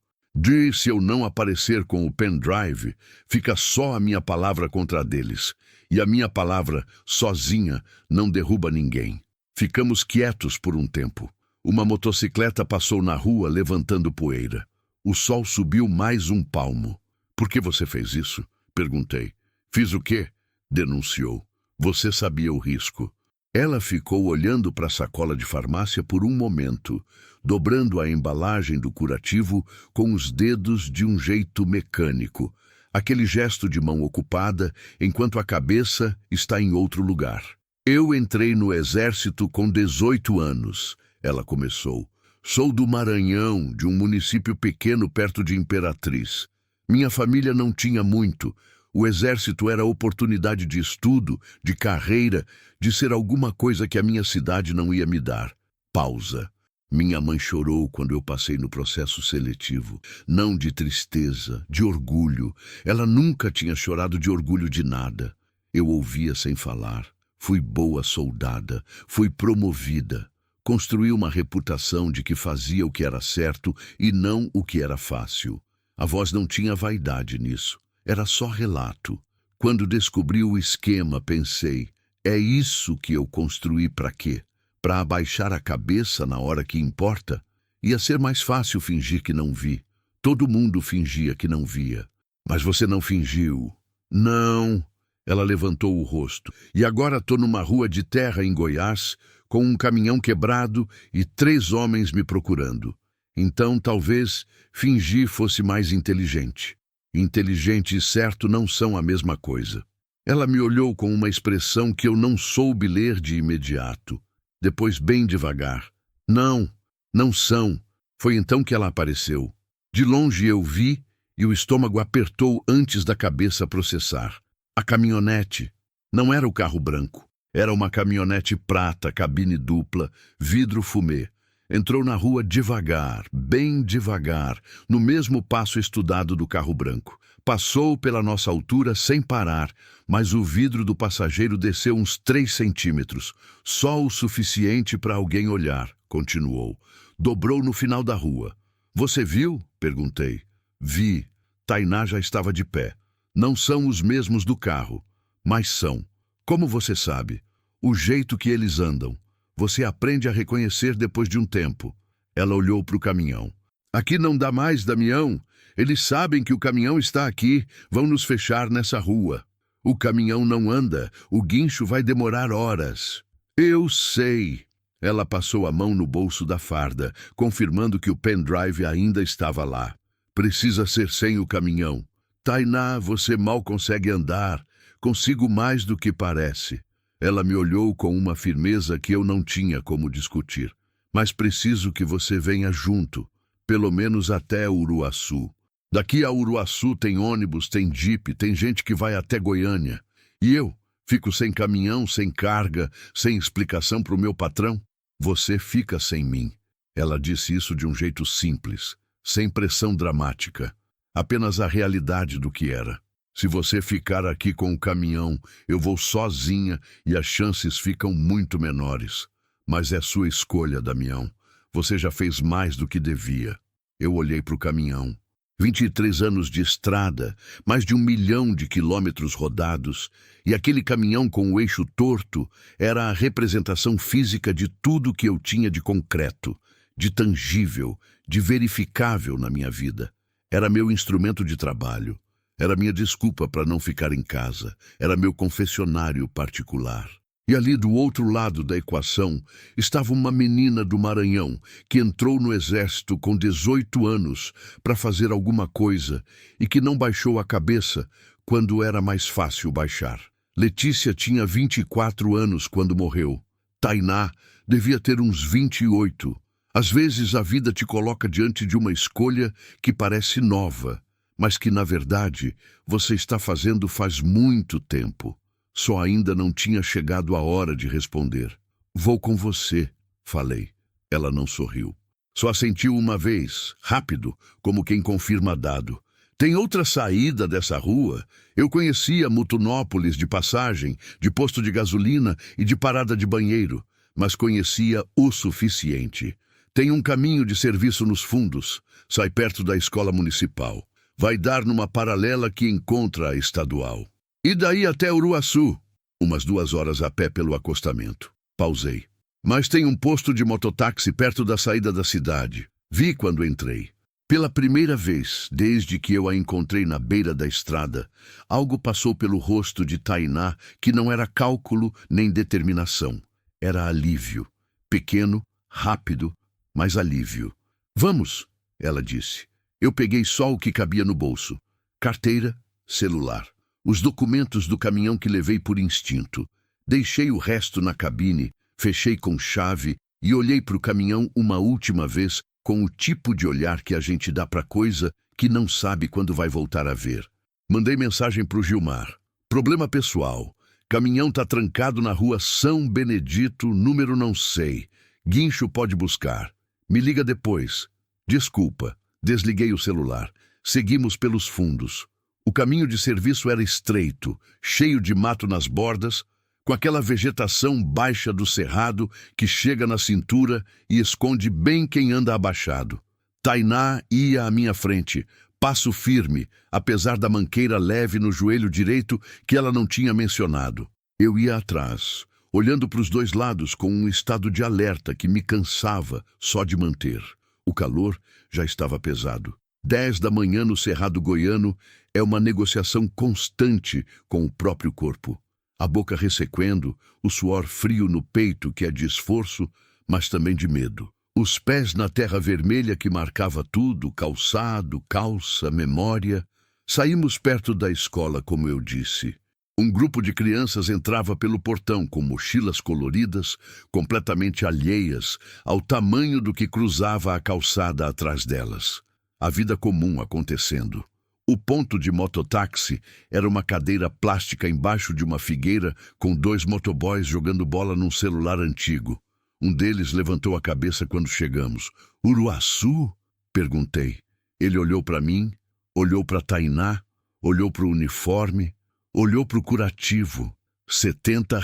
Se eu não aparecer com o pendrive, fica só a minha palavra contra a deles. E a minha palavra, sozinha, não derruba ninguém. Ficamos quietos por um tempo. Uma motocicleta passou na rua levantando poeira. O sol subiu mais um palmo. Por que você fez isso? Perguntei. Fiz o quê? Denunciou. Você sabia o risco. Ela ficou olhando para a sacola de farmácia por um momento, dobrando a embalagem do curativo com os dedos de um jeito mecânico, aquele gesto de mão ocupada enquanto a cabeça está em outro lugar. Eu entrei no exército com 18 anos, ela começou. Sou do Maranhão, de um município pequeno perto de Imperatriz. Minha família não tinha muito. O exército era oportunidade de estudo, de carreira, de ser alguma coisa que a minha cidade não ia me dar. Pausa. Minha mãe chorou quando eu passei no processo seletivo. Não de tristeza, de orgulho. Ela nunca tinha chorado de orgulho de nada. Eu ouvia sem falar. Fui boa soldada. Fui promovida. Construí uma reputação de que fazia o que era certo e não o que era fácil. A voz não tinha vaidade nisso. Era só relato. Quando descobri o esquema, pensei, é isso que eu construí para quê? Para abaixar a cabeça na hora que importa? Ia ser mais fácil fingir que não vi. Todo mundo fingia que não via. Mas você não fingiu. Não. Ela levantou o rosto. E agora tô numa rua de terra em Goiás, com um caminhão quebrado e 3 homens me procurando. Então, talvez, fingir fosse mais inteligente. Inteligente e certo não são a mesma coisa. Ela me olhou com uma expressão que eu não soube ler de imediato. Depois, bem devagar. Não, não são. Foi então que ela apareceu. De longe eu vi e o estômago apertou antes da cabeça processar. A caminhonete. Não era o carro branco. Era uma caminhonete prata, cabine dupla, vidro fumê. Entrou na rua devagar, bem devagar, no mesmo passo estudado do carro branco. Passou pela nossa altura sem parar, mas o vidro do passageiro desceu uns 3 centímetros, só o suficiente para alguém olhar, continuou. Dobrou no final da rua. Você viu? Perguntei. Vi. Tainá já estava de pé. Não são os mesmos do carro, mas são. Como você sabe? O jeito que eles andam. Você aprende a reconhecer depois de um tempo. Ela olhou para o caminhão. Aqui não dá mais, Damião. Eles sabem que o caminhão está aqui. Vão nos fechar nessa rua. O caminhão não anda. O guincho vai demorar horas. Eu sei. Ela passou a mão no bolso da farda, confirmando que o pendrive ainda estava lá. Precisa ser sem o caminhão. Tainá, você mal consegue andar. Consigo mais do que parece. Ela me olhou com uma firmeza que eu não tinha como discutir. Mas preciso que você venha junto, pelo menos até Uruaçu. Daqui a Uruaçu tem ônibus, tem jipe, tem gente que vai até Goiânia. E eu fico sem caminhão, sem carga, sem explicação para o meu patrão? Você fica sem mim. Ela disse isso de um jeito simples, sem pressão dramática. Apenas a realidade do que era. Se você ficar aqui com o caminhão, eu vou sozinha e as chances ficam muito menores. Mas é sua escolha, Damião. Você já fez mais do que devia. Eu olhei para o caminhão. 23 anos de estrada, mais de 1 milhão de quilômetros rodados, e aquele caminhão com o eixo torto era a representação física de tudo que eu tinha de concreto, de tangível, de verificável na minha vida. Era meu instrumento de trabalho, era minha desculpa para não ficar em casa, era meu confessionário particular. E ali do outro lado da equação estava uma menina do Maranhão que entrou no exército com 18 anos para fazer alguma coisa e que não baixou a cabeça quando era mais fácil baixar. Letícia tinha 24 anos quando morreu. Tainá devia ter uns 28. Às vezes a vida te coloca diante de uma escolha que parece nova, mas que na verdade você está fazendo faz muito tempo. Só ainda não tinha chegado a hora de responder. Vou com você, falei. Ela não sorriu. Só assentiu uma vez, rápido, como quem confirma dado. Tem outra saída dessa rua? Eu conhecia Mutunópolis de passagem, de posto de gasolina e de parada de banheiro, mas conhecia o suficiente. Tem um caminho de serviço nos fundos, sai perto da escola municipal. Vai dar numa paralela que encontra a estadual. E daí até Uruaçu, umas 2 horas a pé pelo acostamento. Pausei. Mas tem um posto de mototáxi perto da saída da cidade. Vi quando entrei. Pela primeira vez, desde que eu a encontrei na beira da estrada, algo passou pelo rosto de Tainá que não era cálculo nem determinação. Era alívio. Pequeno, rápido, mas alívio. Vamos, ela disse. Eu peguei só o que cabia no bolso. Carteira, celular. Os documentos do caminhão que levei por instinto. Deixei o resto na cabine, fechei com chave e olhei para o caminhão uma última vez com o tipo de olhar que a gente dá para coisa que não sabe quando vai voltar a ver. Mandei mensagem para o Gilmar. Problema pessoal. Caminhão tá trancado na rua São Benedito, número não sei. Guincho pode buscar. Me liga depois. Desculpa. Desliguei o celular. Seguimos pelos fundos. O caminho de serviço era estreito, cheio de mato nas bordas, com aquela vegetação baixa do cerrado que chega na cintura e esconde bem quem anda abaixado. Tainá ia à minha frente, passo firme, apesar da manqueira leve no joelho direito que ela não tinha mencionado. Eu ia atrás, olhando para os dois lados com um estado de alerta que me cansava só de manter. O calor já estava pesado. 10 da manhã no Cerrado Goiano é uma negociação constante com o próprio corpo. A boca ressequendo, o suor frio no peito que é de esforço, mas também de medo. Os pés na terra vermelha que marcava tudo, calçado, calça, memória. Saímos perto da escola, como eu disse. Um grupo de crianças entrava pelo portão com mochilas coloridas, completamente alheias ao tamanho do que cruzava a calçada atrás delas. A vida comum acontecendo. O ponto de mototáxi era uma cadeira plástica embaixo de uma figueira com 2 motoboys jogando bola num celular antigo. Um deles levantou a cabeça quando chegamos. Uruaçu? Perguntei. Ele olhou para mim, olhou para Tainá, olhou para o uniforme, olhou para o curativo. R$ 70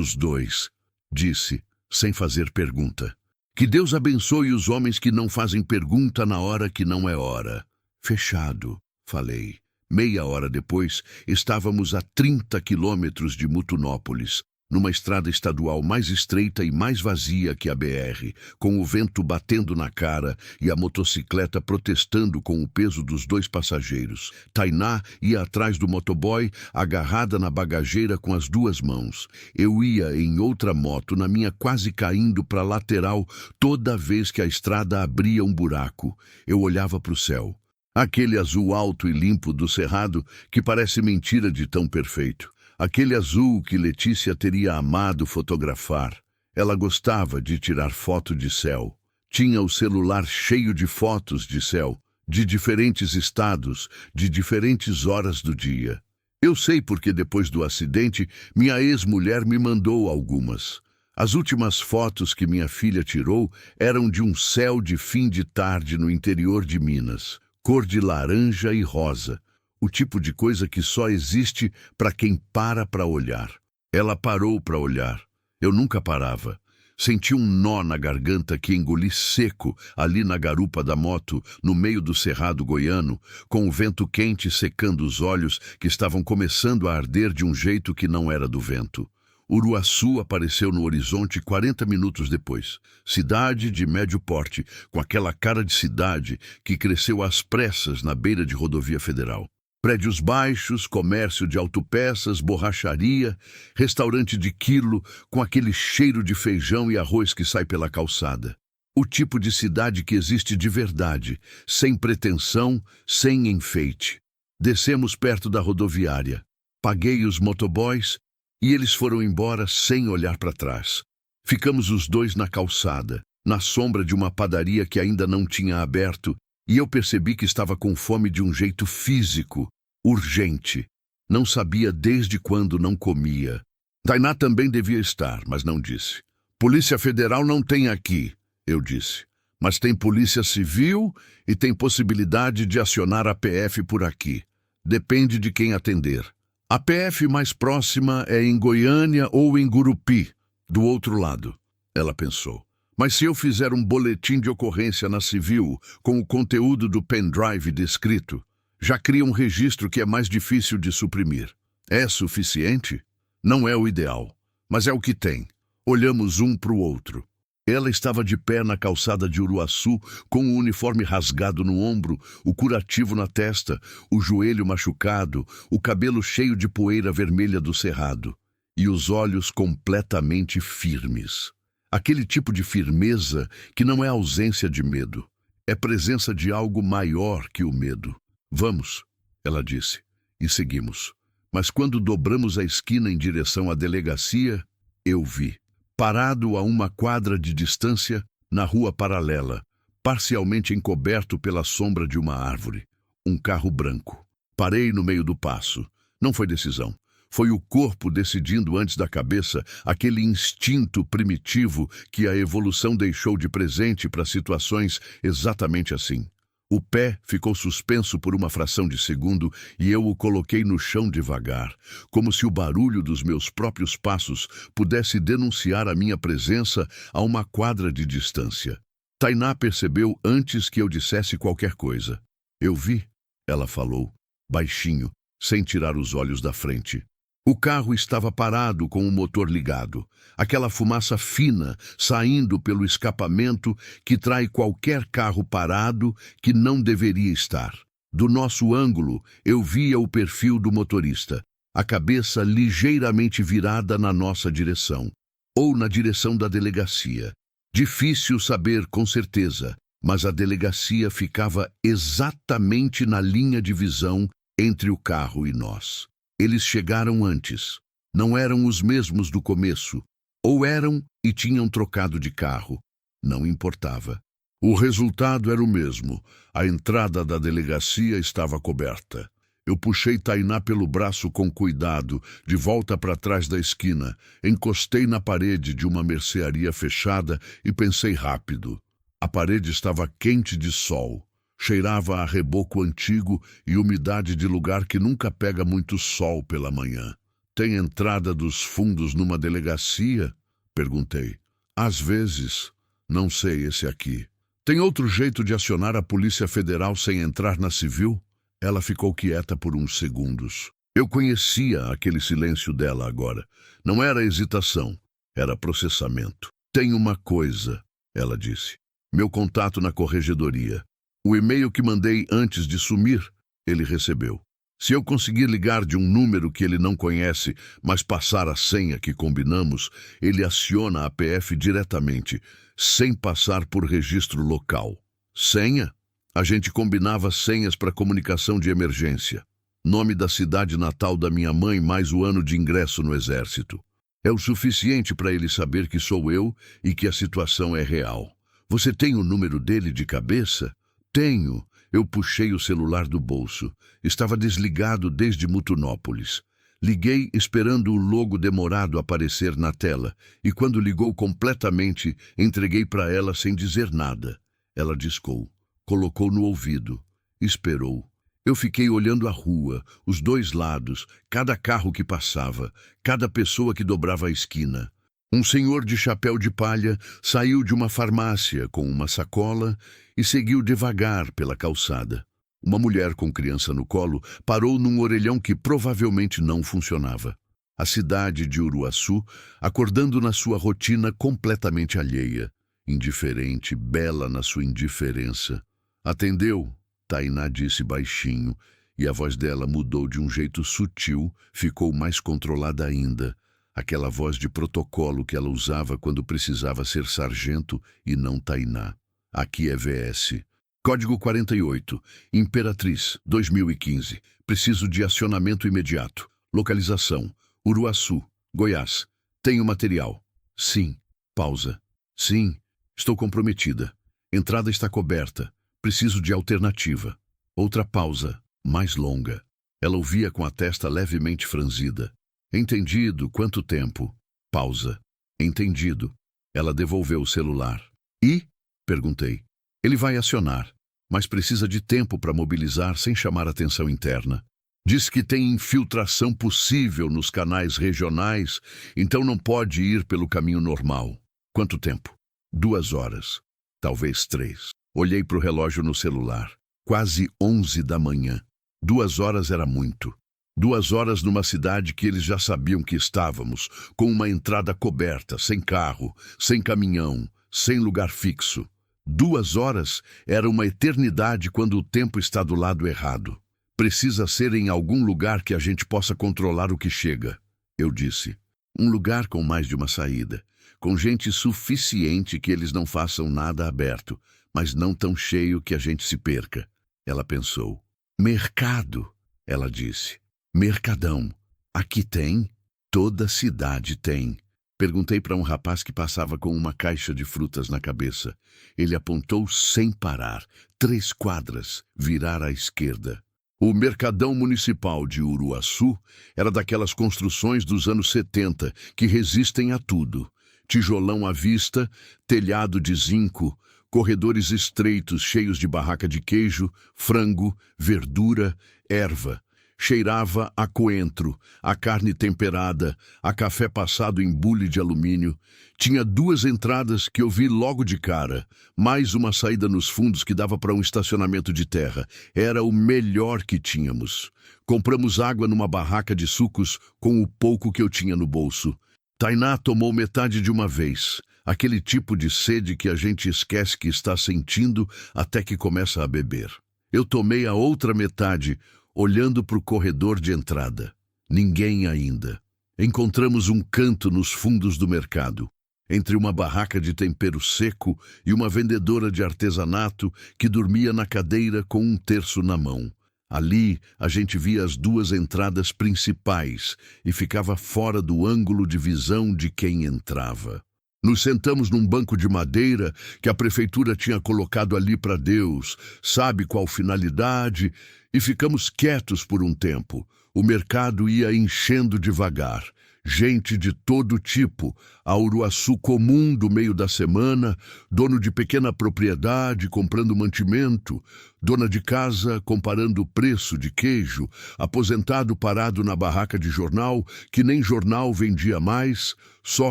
os dois, disse, sem fazer pergunta. Que Deus abençoe os homens que não fazem pergunta na hora que não é hora. Fechado, falei. Meia hora depois, estávamos a 30 quilômetros de Mutunópolis, numa estrada estadual mais estreita e mais vazia que a BR, com o vento batendo na cara e a motocicleta protestando com o peso dos 2 passageiros. Tainá ia atrás do motoboy, agarrada na bagageira com as 2 mãos. Eu ia em outra moto, na minha quase caindo para a lateral toda vez que a estrada abria um buraco. Eu olhava para o céu. Aquele azul alto e limpo do cerrado que parece mentira de tão perfeito. Aquele azul que Letícia teria amado fotografar. Ela gostava de tirar foto de céu. Tinha o celular cheio de fotos de céu, de diferentes estados, de diferentes horas do dia. Eu sei porque depois do acidente, minha ex-mulher me mandou algumas. As últimas fotos que minha filha tirou eram de um céu de fim de tarde no interior de Minas, cor de laranja e rosa. O tipo de coisa que só existe para quem para olhar. Ela parou para olhar. Eu nunca parava. Senti um nó na garganta que engoli seco ali na garupa da moto, no meio do cerrado goiano, com o vento quente secando os olhos que estavam começando a arder de um jeito que não era do vento. Uruaçu apareceu no horizonte 40 minutos depois. Cidade de médio porte, com aquela cara de cidade que cresceu às pressas na beira de rodovia federal. Prédios baixos, comércio de autopeças, borracharia, restaurante de quilo com aquele cheiro de feijão e arroz que sai pela calçada. O tipo de cidade que existe de verdade, sem pretensão, sem enfeite. Descemos perto da rodoviária. Paguei os motoboys e eles foram embora sem olhar para trás. Ficamos os 2 na calçada, na sombra de uma padaria que ainda não tinha aberto, e eu percebi que estava com fome de um jeito físico, urgente. Não sabia desde quando não comia. Tainá também devia estar, mas não disse. Polícia Federal não tem aqui, eu disse. Mas tem Polícia Civil e tem possibilidade de acionar a PF por aqui. Depende de quem atender. A PF mais próxima é em Goiânia ou em Gurupi, do outro lado, ela pensou. Mas se eu fizer um boletim de ocorrência na Civil com o conteúdo do pendrive descrito, já cria um registro que é mais difícil de suprimir. É suficiente? Não é o ideal, mas é o que tem. Olhamos um para o outro. Ela estava de pé na calçada de Uruaçu, com o uniforme rasgado no ombro, o curativo na testa, o joelho machucado, o cabelo cheio de poeira vermelha do cerrado, e os olhos completamente firmes. Aquele tipo de firmeza que não é ausência de medo, é presença de algo maior que o medo. Vamos, ela disse, e seguimos. Mas quando dobramos a esquina em direção à delegacia, eu vi, parado a uma quadra de distância, na rua paralela, parcialmente encoberto pela sombra de uma árvore, um carro branco. Parei no meio do passo. Não foi decisão. Foi o corpo decidindo antes da cabeça, aquele instinto primitivo que a evolução deixou de presente para situações exatamente assim. O pé ficou suspenso por uma fração de segundo e eu o coloquei no chão devagar, como se o barulho dos meus próprios passos pudesse denunciar a minha presença a uma quadra de distância. Tainá percebeu antes que eu dissesse qualquer coisa. Eu vi, ela falou, baixinho, sem tirar os olhos da frente. O carro estava parado com o motor ligado, aquela fumaça fina saindo pelo escapamento que trai qualquer carro parado que não deveria estar. Do nosso ângulo, eu via o perfil do motorista, a cabeça ligeiramente virada na nossa direção, ou na direção da delegacia. Difícil saber com certeza, mas a delegacia ficava exatamente na linha de visão entre o carro e nós. Eles chegaram antes. Não eram os mesmos do começo. Ou eram e tinham trocado de carro. Não importava. O resultado era o mesmo. A entrada da delegacia estava coberta. Eu puxei Tainá pelo braço com cuidado, de volta para trás da esquina. Encostei na parede de uma mercearia fechada e pensei rápido. A parede estava quente de sol. Cheirava a reboco antigo e umidade de lugar que nunca pega muito sol pela manhã. Tem entrada dos fundos numa delegacia? Perguntei. Às vezes. Não sei esse aqui. Tem outro jeito de acionar a Polícia Federal sem entrar na Civil? Ela ficou quieta por uns segundos. Eu conhecia aquele silêncio dela agora. Não era hesitação, era processamento. Tem uma coisa, ela disse. Meu contato na corregedoria. O e-mail que mandei antes de sumir, ele recebeu. Se eu conseguir ligar de um número que ele não conhece, mas passar a senha que combinamos, ele aciona a PF diretamente, sem passar por registro local. Senha? A gente combinava senhas para comunicação de emergência. Nome da cidade natal da minha mãe mais o ano de ingresso no exército. É o suficiente para ele saber que sou eu e que a situação é real. Você tem o número dele de cabeça? Tenho. Eu puxei o celular do bolso. Estava desligado desde Mutunópolis. Liguei esperando o logo demorado aparecer na tela, e quando ligou completamente, entreguei para ela sem dizer nada. Ela discou, colocou no ouvido, esperou. Eu fiquei olhando a rua, os dois lados, cada carro que passava, cada pessoa que dobrava a esquina. Um senhor de chapéu de palha saiu de uma farmácia com uma sacola e seguiu devagar pela calçada. Uma mulher com criança no colo parou num orelhão que provavelmente não funcionava. A cidade de Uruaçu, acordando na sua rotina completamente alheia, indiferente, bela na sua indiferença. Atendeu, Tainá disse baixinho, e a voz dela mudou de um jeito sutil, ficou mais controlada ainda. Aquela voz de protocolo que ela usava quando precisava ser sargento e não Tainá. Aqui é VS. Código 48, Imperatriz, 2015. Preciso de acionamento imediato. Localização, Uruaçu, Goiás. Tenho material. Sim. Pausa. Sim. Estou comprometida. Entrada está coberta. Preciso de alternativa. Outra pausa, mais longa. Ela ouvia com a testa levemente franzida. Entendido, quanto tempo? Pausa. Entendido. Ela devolveu o celular. E? Perguntei. Ele vai acionar, mas precisa de tempo para mobilizar sem chamar atenção interna. Diz que tem infiltração possível nos canais regionais, então não pode ir pelo caminho normal. Quanto tempo? 2 horas. Talvez 3. Olhei para o relógio no celular. Quase 11 da manhã. 2 horas era muito. 2 horas numa cidade que eles já sabiam que estávamos, com uma entrada coberta, sem carro, sem caminhão, sem lugar fixo. 2 horas era uma eternidade quando o tempo está do lado errado. Precisa ser em algum lugar que a gente possa controlar o que chega, eu disse. Um lugar com mais de uma saída, com gente suficiente que eles não façam nada aberto, mas não tão cheio que a gente se perca. Ela pensou. Mercado, ela disse. Mercadão. Aqui tem? Toda cidade tem. Perguntei para um rapaz que passava com uma caixa de frutas na cabeça. Ele apontou sem parar, 3 quadras, virar à esquerda. O Mercadão Municipal de Uruaçu era daquelas construções dos anos 70 que resistem a tudo. Tijolão à vista, telhado de zinco, corredores estreitos cheios de barraca de queijo, frango, verdura, erva. Cheirava a coentro, a carne temperada, a café passado em bule de alumínio. Tinha 2 entradas que eu vi logo de cara, mais uma saída nos fundos que dava para um estacionamento de terra. Era o melhor que tínhamos. Compramos água numa barraca de sucos com o pouco que eu tinha no bolso. Tainá tomou metade de uma vez, aquele tipo de sede que a gente esquece que está sentindo até que começa a beber. Eu tomei a outra metade, olhando para o corredor de entrada. Ninguém ainda. Encontramos um canto nos fundos do mercado, entre uma barraca de tempero seco e uma vendedora de artesanato que dormia na cadeira com um terço na mão. Ali, a gente via as 2 entradas principais e ficava fora do ângulo de visão de quem entrava. Nos sentamos num banco de madeira que a prefeitura tinha colocado ali para Deus, sabe qual finalidade, e ficamos quietos por um tempo. O mercado ia enchendo devagar. Gente de todo tipo, a Uruaçu comum do meio da semana, dono de pequena propriedade comprando mantimento, dona de casa comparando o preço de queijo, aposentado parado na barraca de jornal, que nem jornal vendia mais, só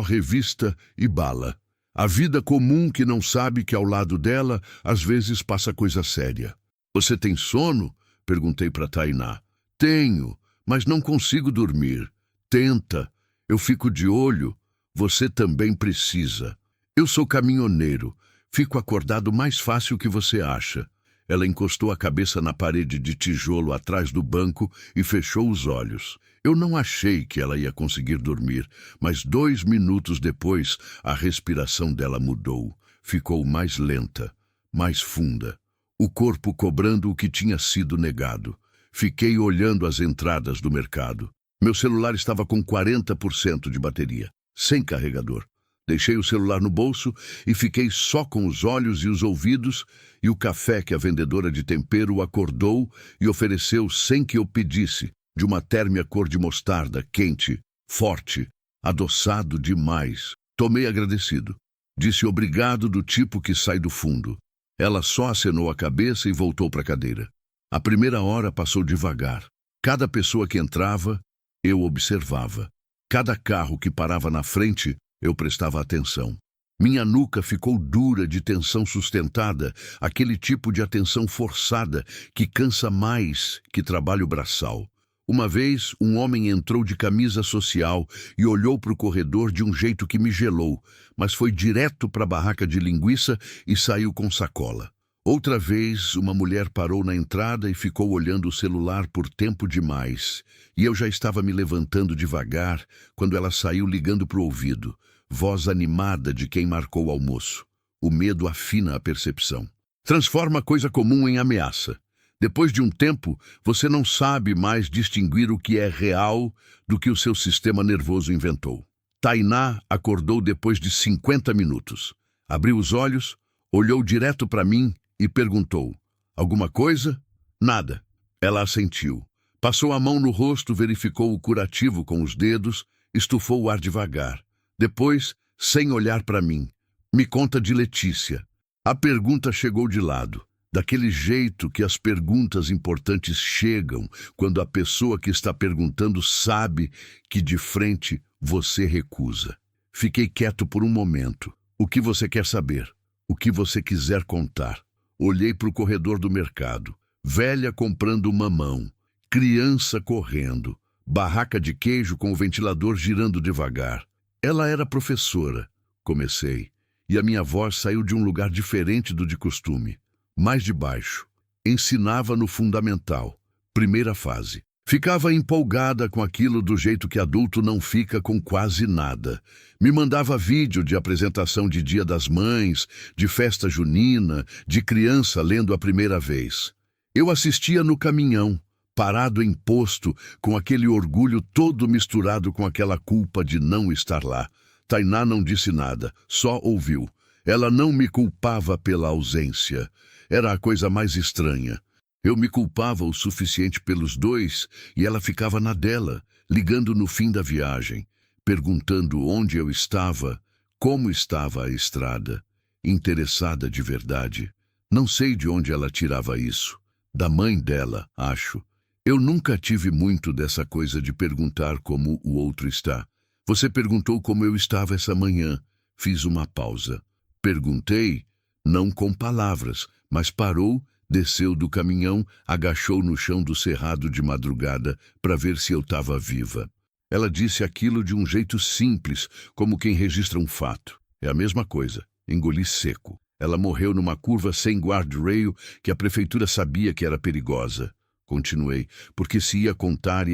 revista e bala. A vida comum que não sabe que ao lado dela, às vezes passa coisa séria. Você tem sono? Perguntei para Tainá. Tenho, Mas não consigo dormir. Tenta. Eu fico de olho. Você também precisa. Eu sou caminhoneiro. Fico acordado mais fácil que você acha. Ela encostou a cabeça na parede de tijolo atrás do banco e fechou os olhos. Eu não achei que ela ia conseguir dormir, mas 2 minutos depois, a respiração dela mudou. Ficou mais lenta, mais funda. O corpo cobrando o que tinha sido negado. Fiquei olhando as entradas do mercado. Meu celular estava com 40% de bateria, sem carregador. Deixei o celular no bolso e fiquei só com os olhos e os ouvidos e o café que a vendedora de tempero acordou e ofereceu sem que eu pedisse, de uma térmia cor de mostarda, quente, forte, adoçado demais. Tomei agradecido. Disse obrigado do tipo que sai do fundo. Ela só acenou a cabeça e voltou para a cadeira. A primeira hora passou devagar. Cada pessoa que entrava, eu observava. Cada carro que parava na frente, eu prestava atenção. Minha nuca ficou dura de tensão sustentada, aquele tipo de atenção forçada que cansa mais que trabalho braçal. Uma vez, um homem entrou de camisa social e olhou para o corredor de um jeito que me gelou, mas foi direto para a barraca de linguiça e saiu com sacola. Outra vez, uma mulher parou na entrada e ficou olhando o celular por tempo demais, e eu já estava me levantando devagar quando ela saiu ligando para o ouvido. Voz animada de quem marcou o almoço. O medo afina a percepção. Transforma coisa comum em ameaça. Depois de um tempo, você não sabe mais distinguir o que é real do que o seu sistema nervoso inventou. Tainá acordou depois de 50 minutos. Abriu os olhos, olhou direto para mim e perguntou: alguma coisa? Nada. Ela assentiu. Passou a mão no rosto, verificou o curativo com os dedos, estufou o ar devagar. Depois, sem olhar para mim, me conta de Letícia. A pergunta chegou de lado, daquele jeito que as perguntas importantes chegam quando a pessoa que está perguntando sabe que de frente você recusa. Fiquei quieto por um momento. O que você quer saber? O que você quiser contar? Olhei para o corredor do mercado. Velha comprando mamão, criança correndo, barraca de queijo com o ventilador girando devagar. Ela era professora, comecei, e a minha voz saiu de um lugar diferente do de costume, mais de baixo. Ensinava no fundamental, primeira fase. Ficava empolgada com aquilo do jeito que adulto não fica com quase nada. Me mandava vídeo de apresentação de Dia das Mães, de festa junina, de criança lendo a primeira vez. Eu assistia no caminhão, parado em posto, com aquele orgulho todo misturado com aquela culpa de não estar lá. Tainá não disse nada, só ouviu. Ela não me culpava pela ausência. Era a coisa mais estranha. Eu me culpava o suficiente pelos dois e ela ficava na dela, ligando no fim da viagem, perguntando onde eu estava, como estava a estrada. Interessada de verdade. Não sei de onde ela tirava isso. Da mãe dela, acho. Eu nunca tive muito dessa coisa de perguntar como o outro está. Você perguntou como eu estava essa manhã. Fiz uma pausa. Perguntei, não com palavras, mas parou, desceu do caminhão, agachou no chão do cerrado de madrugada para ver se eu estava viva. Ela disse aquilo de um jeito simples, como quem registra um fato. É a mesma coisa. Engoli seco. Ela morreu numa curva sem guardrail que a prefeitura sabia que era perigosa. Continuei, porque se ia contar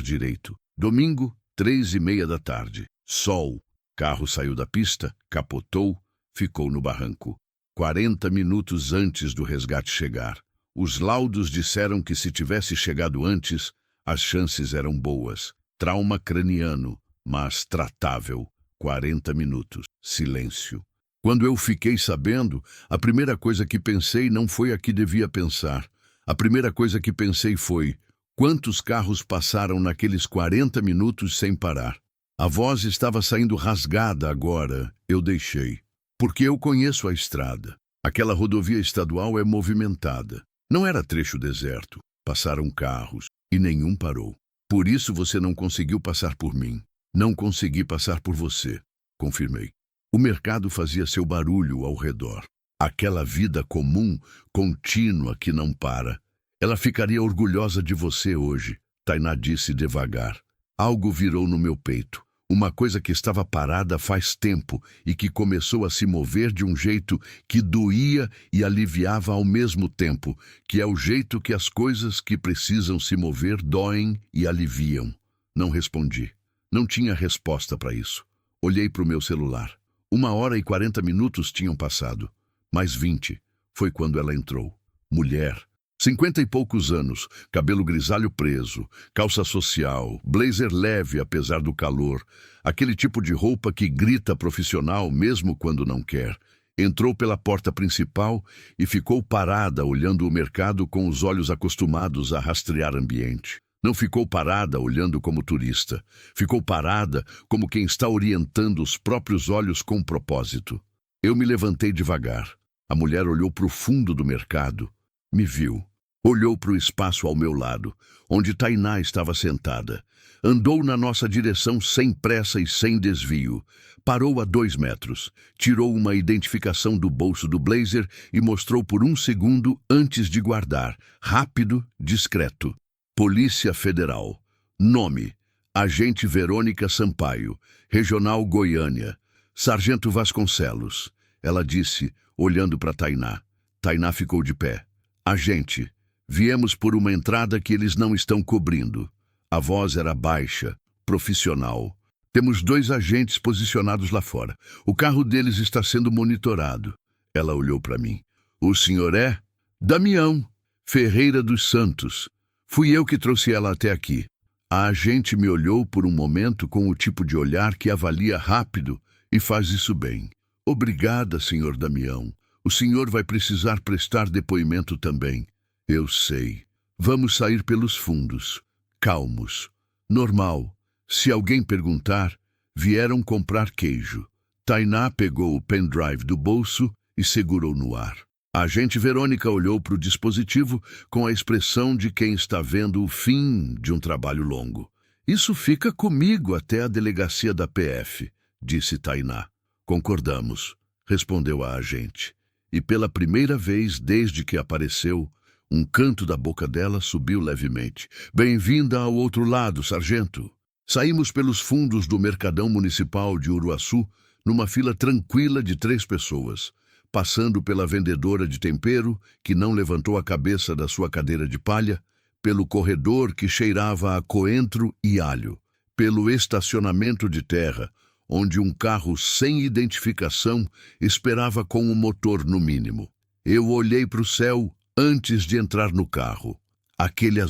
direito. Domingo, 3:30 da tarde. Sol. Carro saiu da pista, capotou, ficou no barranco. 40 minutos antes do resgate chegar. Os laudos disseram que se tivesse chegado antes, as chances eram boas. Trauma craniano, mas tratável. 40 minutos. Silêncio. Quando eu fiquei sabendo, a primeira coisa que pensei não foi a que devia pensar. A primeira coisa que pensei foi: quantos carros passaram naqueles 40 minutos sem parar? A voz estava saindo rasgada agora, eu deixei. Porque eu conheço a estrada. Aquela rodovia estadual é movimentada. Não era trecho deserto. Passaram carros e nenhum parou. Por isso você não conseguiu passar por mim. Não consegui passar por você, confirmei. O mercado fazia seu barulho ao redor. Aquela vida comum, contínua que não para. Ela ficaria orgulhosa de você hoje. Tainá disse devagar. Algo virou no meu peito. Uma coisa que estava parada faz tempo e que começou a se mover de um jeito que doía e aliviava ao mesmo tempo, que é o jeito que as coisas que precisam se mover doem e aliviam. Não respondi. Não tinha resposta para isso. Olhei para o meu celular. 1 hora e 40 minutos tinham passado. Mais 20. Foi quando ela entrou. Mulher. 50 e poucos anos, cabelo grisalho preso, calça social, blazer leve apesar do calor, aquele tipo de roupa que grita profissional mesmo quando não quer. Entrou pela porta principal e ficou parada olhando o mercado com os olhos acostumados a rastrear ambiente. Não ficou parada olhando como turista. Ficou parada como quem está orientando os próprios olhos com propósito. Eu me levantei devagar. A mulher olhou para o fundo do mercado. Me viu. Olhou para o espaço ao meu lado, onde Tainá estava sentada. Andou na nossa direção sem pressa e sem desvio. Parou a 2 metros. Tirou uma identificação do bolso do blazer e mostrou por 1 segundo antes de guardar. Rápido, discreto. Polícia Federal. Nome: Agente Verônica Sampaio. Regional Goiânia. Sargento Vasconcelos. Ela disse, olhando para Tainá. Tainá ficou de pé. Agente. Viemos por uma entrada que eles não estão cobrindo. A voz era baixa, profissional. Temos 2 agentes posicionados lá fora. O carro deles está sendo monitorado. Ela olhou para mim. O senhor é? Damião Ferreira dos Santos. Fui eu que trouxe ela até aqui. A agente me olhou por um momento com o tipo de olhar que avalia rápido e faz isso bem. Obrigada, senhor Damião. O senhor vai precisar prestar depoimento também. Eu sei. Vamos sair pelos fundos. Calmos. Normal. Se alguém perguntar, vieram comprar queijo. Tainá pegou o pendrive do bolso e segurou no ar. A agente Verônica olhou para o dispositivo com a expressão de quem está vendo o fim de um trabalho longo. Isso fica comigo até a delegacia da PF, disse Tainá. Concordamos, respondeu a agente. E pela primeira vez desde que apareceu, um canto da boca dela subiu levemente. Bem-vinda ao outro lado, sargento. Saímos pelos fundos do Mercadão Municipal de Uruaçu, numa fila tranquila de 3 pessoas, passando pela vendedora de tempero, que não levantou a cabeça da sua cadeira de palha, pelo corredor que cheirava a coentro e alho, pelo estacionamento de terra, onde um carro sem identificação esperava com o motor no mínimo. Eu olhei para o céu antes de entrar no carro. Aquele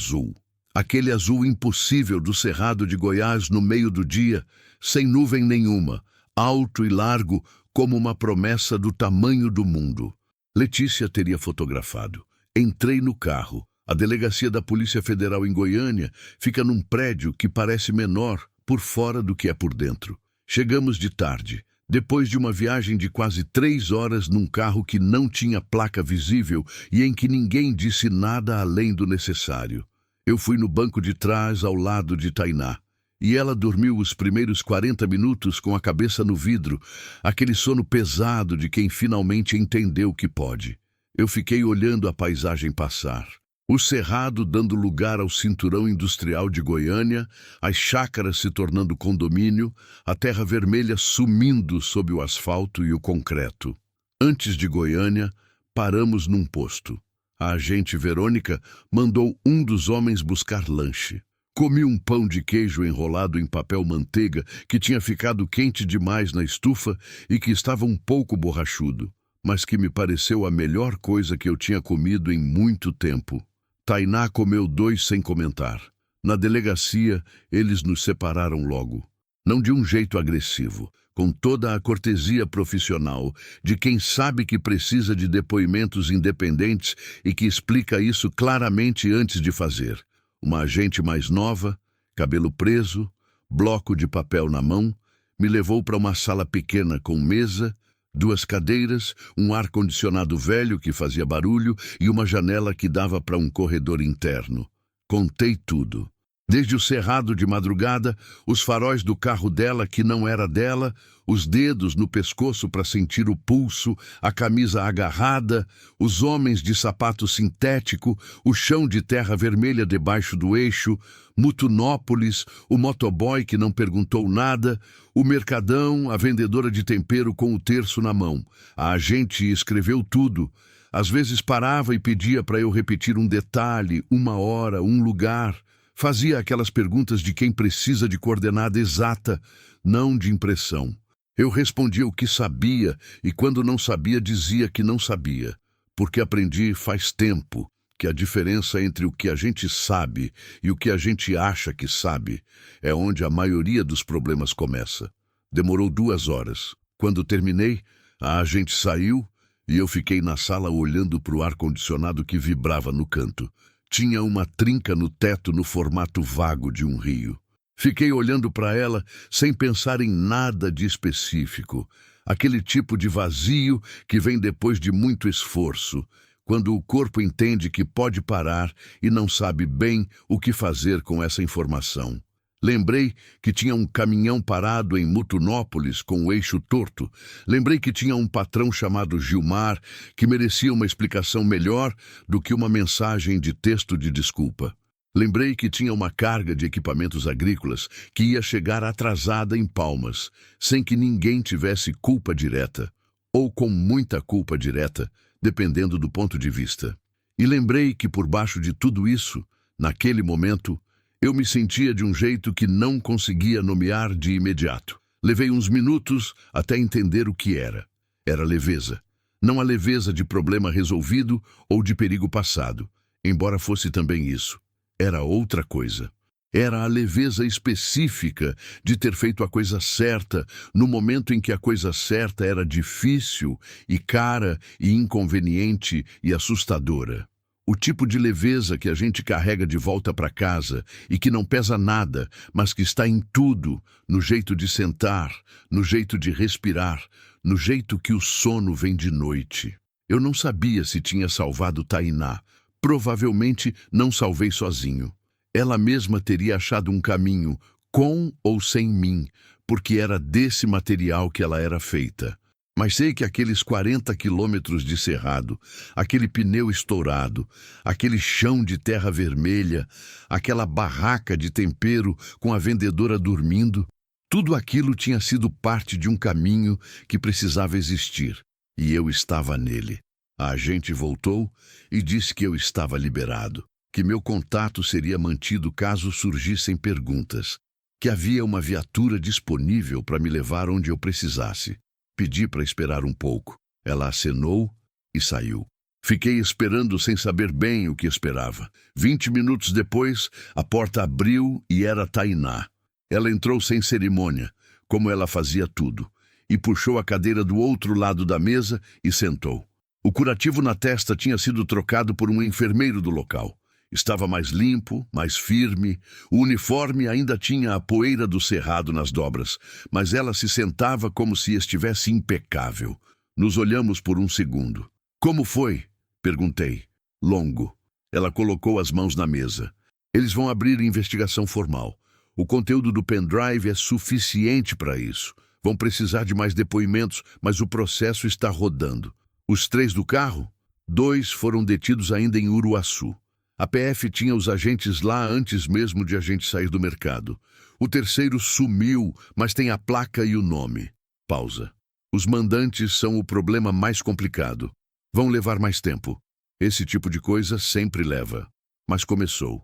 azul impossível do Cerrado de Goiás no meio do dia, sem nuvem nenhuma, alto e largo como uma promessa do tamanho do mundo. Letícia teria fotografado. Entrei no carro. A delegacia da Polícia Federal em Goiânia fica num prédio que parece menor por fora do que é por dentro. Chegamos de tarde, depois de uma viagem de quase 3 horas num carro que não tinha placa visível e em que ninguém disse nada além do necessário. Eu fui no banco de trás ao lado de Tainá, e ela dormiu os primeiros 40 minutos com a cabeça no vidro, aquele sono pesado de quem finalmente entendeu que pode. Eu fiquei olhando a paisagem passar. O Cerrado dando lugar ao cinturão industrial de Goiânia, as chácaras se tornando condomínio, a terra vermelha sumindo sob o asfalto e o concreto. Antes de Goiânia, paramos num posto. A agente Verônica mandou um dos homens buscar lanche. Comi um pão de queijo enrolado em papel manteiga que tinha ficado quente demais na estufa e que estava um pouco borrachudo, mas que me pareceu a melhor coisa que eu tinha comido em muito tempo. Tainá comeu 2 sem comentar. Na delegacia, eles nos separaram logo. Não de um jeito agressivo, com toda a cortesia profissional de quem sabe que precisa de depoimentos independentes e que explica isso claramente antes de fazer. Uma agente mais nova, cabelo preso, bloco de papel na mão, me levou para uma sala pequena com mesa, 2 cadeiras, um ar-condicionado velho que fazia barulho e uma janela que dava para um corredor interno. Contei tudo. Desde o cerrado de madrugada, os faróis do carro dela, que não era dela, os dedos no pescoço para sentir o pulso, a camisa agarrada, os homens de sapato sintético, o chão de terra vermelha debaixo do eixo, Mutunópolis, o motoboy que não perguntou nada, o mercadão, a vendedora de tempero com o terço na mão. A agente escreveu tudo. Às vezes parava e pedia para eu repetir um detalhe, uma hora, um lugar. Fazia aquelas perguntas de quem precisa de coordenada exata, não de impressão. Eu respondia o que sabia e quando não sabia dizia que não sabia, porque aprendi faz tempo que a diferença entre o que a gente sabe e o que a gente acha que sabe é onde a maioria dos problemas começa. Demorou 2 horas. Quando terminei, a agente saiu e eu fiquei na sala olhando para o ar-condicionado que vibrava no canto. Tinha uma trinca no teto no formato vago de um rio. Fiquei olhando para ela sem pensar em nada de específico. Aquele tipo de vazio que vem depois de muito esforço, quando o corpo entende que pode parar e não sabe bem o que fazer com essa informação. Lembrei que tinha um caminhão parado em Mutunópolis com o eixo torto. Lembrei que tinha um patrão chamado Gilmar que merecia uma explicação melhor do que uma mensagem de texto de desculpa. Lembrei que tinha uma carga de equipamentos agrícolas que ia chegar atrasada em Palmas, sem que ninguém tivesse culpa direta, ou com muita culpa direta, dependendo do ponto de vista. E lembrei que por baixo de tudo isso, naquele momento, eu me sentia de um jeito que não conseguia nomear de imediato. Levei uns minutos até entender o que era. Era leveza. Não a leveza de problema resolvido ou de perigo passado, embora fosse também isso. Era outra coisa. Era a leveza específica de ter feito a coisa certa no momento em que a coisa certa era difícil e cara e inconveniente e assustadora. O tipo de leveza que a gente carrega de volta para casa e que não pesa nada, mas que está em tudo, no jeito de sentar, no jeito de respirar, no jeito que o sono vem de noite. Eu não sabia se tinha salvado Tainá. Provavelmente não salvei sozinho. Ela mesma teria achado um caminho, com ou sem mim, porque era desse material que ela era feita. Mas sei que aqueles 40 quilômetros de cerrado, aquele pneu estourado, aquele chão de terra vermelha, aquela barraca de tempero com a vendedora dormindo, tudo aquilo tinha sido parte de um caminho que precisava existir, e eu estava nele. A agente voltou e disse que eu estava liberado, que meu contato seria mantido caso surgissem perguntas, que havia uma viatura disponível para me levar onde eu precisasse. Pedi para esperar um pouco. Ela acenou e saiu. Fiquei esperando sem saber bem o que esperava. 20 minutos depois, a porta abriu e era Tainá. Ela entrou sem cerimônia, como ela fazia tudo, e puxou a cadeira do outro lado da mesa e sentou. O curativo na testa tinha sido trocado por um enfermeiro do local. Estava mais limpo, mais firme. O uniforme ainda tinha a poeira do cerrado nas dobras, mas ela se sentava como se estivesse impecável. Nos olhamos por um segundo. Como foi? Perguntei. Longo. Ela colocou as mãos na mesa. Eles vão abrir investigação formal. O conteúdo do pendrive é suficiente para isso. Vão precisar de mais depoimentos, mas o processo está rodando. Os 3 do carro? 2 foram detidos ainda em Uruaçu. A PF tinha os agentes lá antes mesmo de a gente sair do mercado. O terceiro sumiu, mas tem a placa e o nome. Pausa. Os mandantes são o problema mais complicado. Vão levar mais tempo. Esse tipo de coisa sempre leva. Mas começou.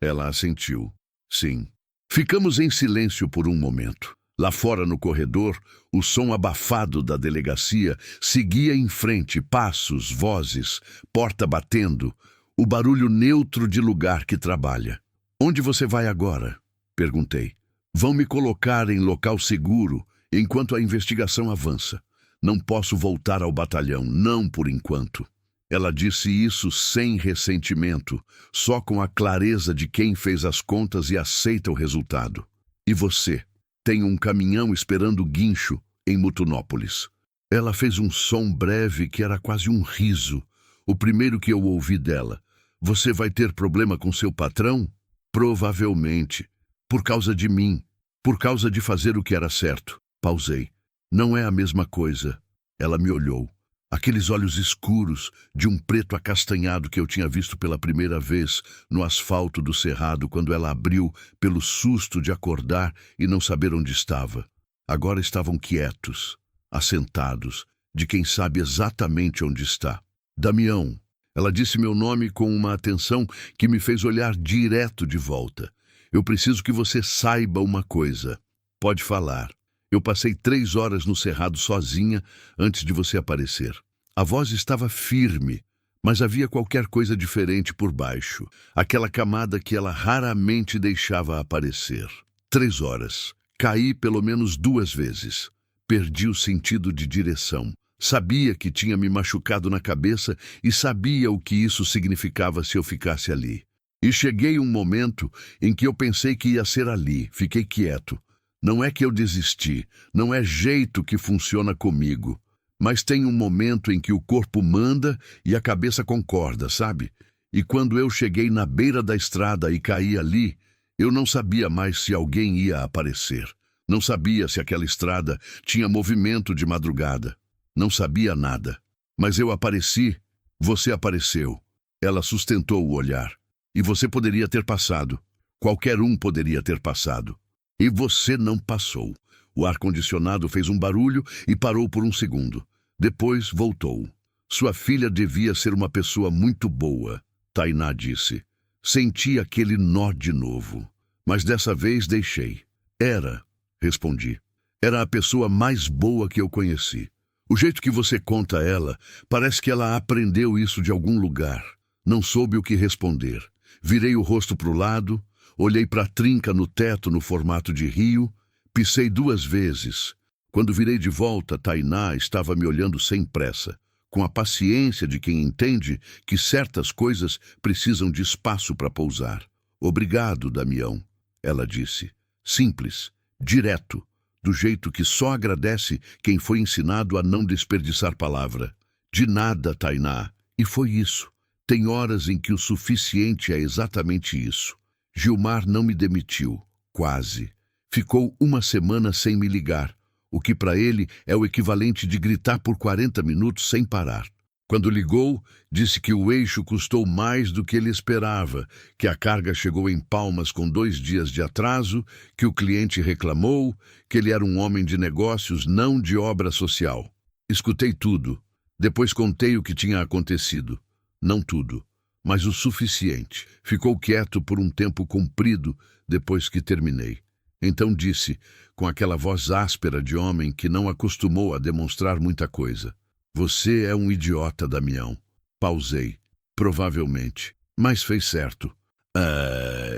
Ela assentiu. Sim. Ficamos em silêncio por um momento. Lá fora no corredor, o som abafado da delegacia seguia em frente, passos, vozes, porta batendo, o barulho neutro de lugar que trabalha. Onde você vai agora? Perguntei. Vão me colocar em local seguro enquanto a investigação avança. Não posso voltar ao batalhão, não por enquanto. Ela disse isso sem ressentimento, só com a clareza de quem fez as contas e aceita o resultado. E você? Tem um caminhão esperando guincho em Mutunópolis. Ela fez um som breve que era quase um riso, o primeiro que eu ouvi dela. Você vai ter problema com seu patrão? Provavelmente. Por causa de mim. Por causa de fazer o que era certo. Pausei. Não é a mesma coisa. Ela me olhou. Aqueles olhos escuros, de um preto acastanhado que eu tinha visto pela primeira vez no asfalto do cerrado quando ela abriu pelo susto de acordar e não saber onde estava. Agora estavam quietos, assentados, de quem sabe exatamente onde está. Damião. Ela disse meu nome com uma atenção que me fez olhar direto de volta. Eu preciso que você saiba uma coisa. Pode falar. Eu passei 3 horas no cerrado sozinha antes de você aparecer. A voz estava firme, mas havia qualquer coisa diferente por baixo. Aquela camada que ela raramente deixava aparecer. 3 horas. Caí pelo menos 2 vezes. Perdi o sentido de direção. Sabia que tinha me machucado na cabeça e sabia o que isso significava se eu ficasse ali. E cheguei um momento em que eu pensei que ia ser ali. Fiquei quieto. Não é que eu desisti, não é jeito que funciona comigo. Mas tem um momento em que o corpo manda e a cabeça concorda, sabe? E quando eu cheguei na beira da estrada e caí ali, eu não sabia mais se alguém ia aparecer. Não sabia se aquela estrada tinha movimento de madrugada. Não sabia nada. Mas eu apareci, você apareceu. Ela sustentou o olhar. E você poderia ter passado. Qualquer um poderia ter passado. E você não passou. O ar-condicionado fez um barulho e parou por um segundo. Depois voltou. Sua filha devia ser uma pessoa muito boa, Tainá disse. Senti aquele nó de novo. Mas dessa vez deixei. Era, respondi. Era a pessoa mais boa que eu conheci. O jeito que você conta ela, parece que ela aprendeu isso de algum lugar. Não soube o que responder. Virei o rosto para o lado. Olhei para a trinca no teto no formato de rio, pisei 2 vezes. Quando virei de volta, Tainá estava me olhando sem pressa, com a paciência de quem entende que certas coisas precisam de espaço para pousar. Obrigado, Damião, ela disse. Simples, direto, do jeito que só agradece quem foi ensinado a não desperdiçar palavra. De nada, Tainá. E foi isso. Tem horas em que o suficiente é exatamente isso. Gilmar não me demitiu, quase. Ficou 1 semana sem me ligar, o que para ele é o equivalente de gritar por 40 minutos sem parar. Quando ligou, disse que o eixo custou mais do que ele esperava, que a carga chegou em Palmas com 2 dias de atraso, que o cliente reclamou, que ele era um homem de negócios, não de obra social. Escutei tudo. Depois contei o que tinha acontecido. Não tudo, mas o suficiente. Ficou quieto por um tempo comprido depois que terminei. Então disse, com aquela voz áspera de homem que não acostumou a demonstrar muita coisa. Você é um idiota, Damião. Pausei. Provavelmente. Mas fez certo.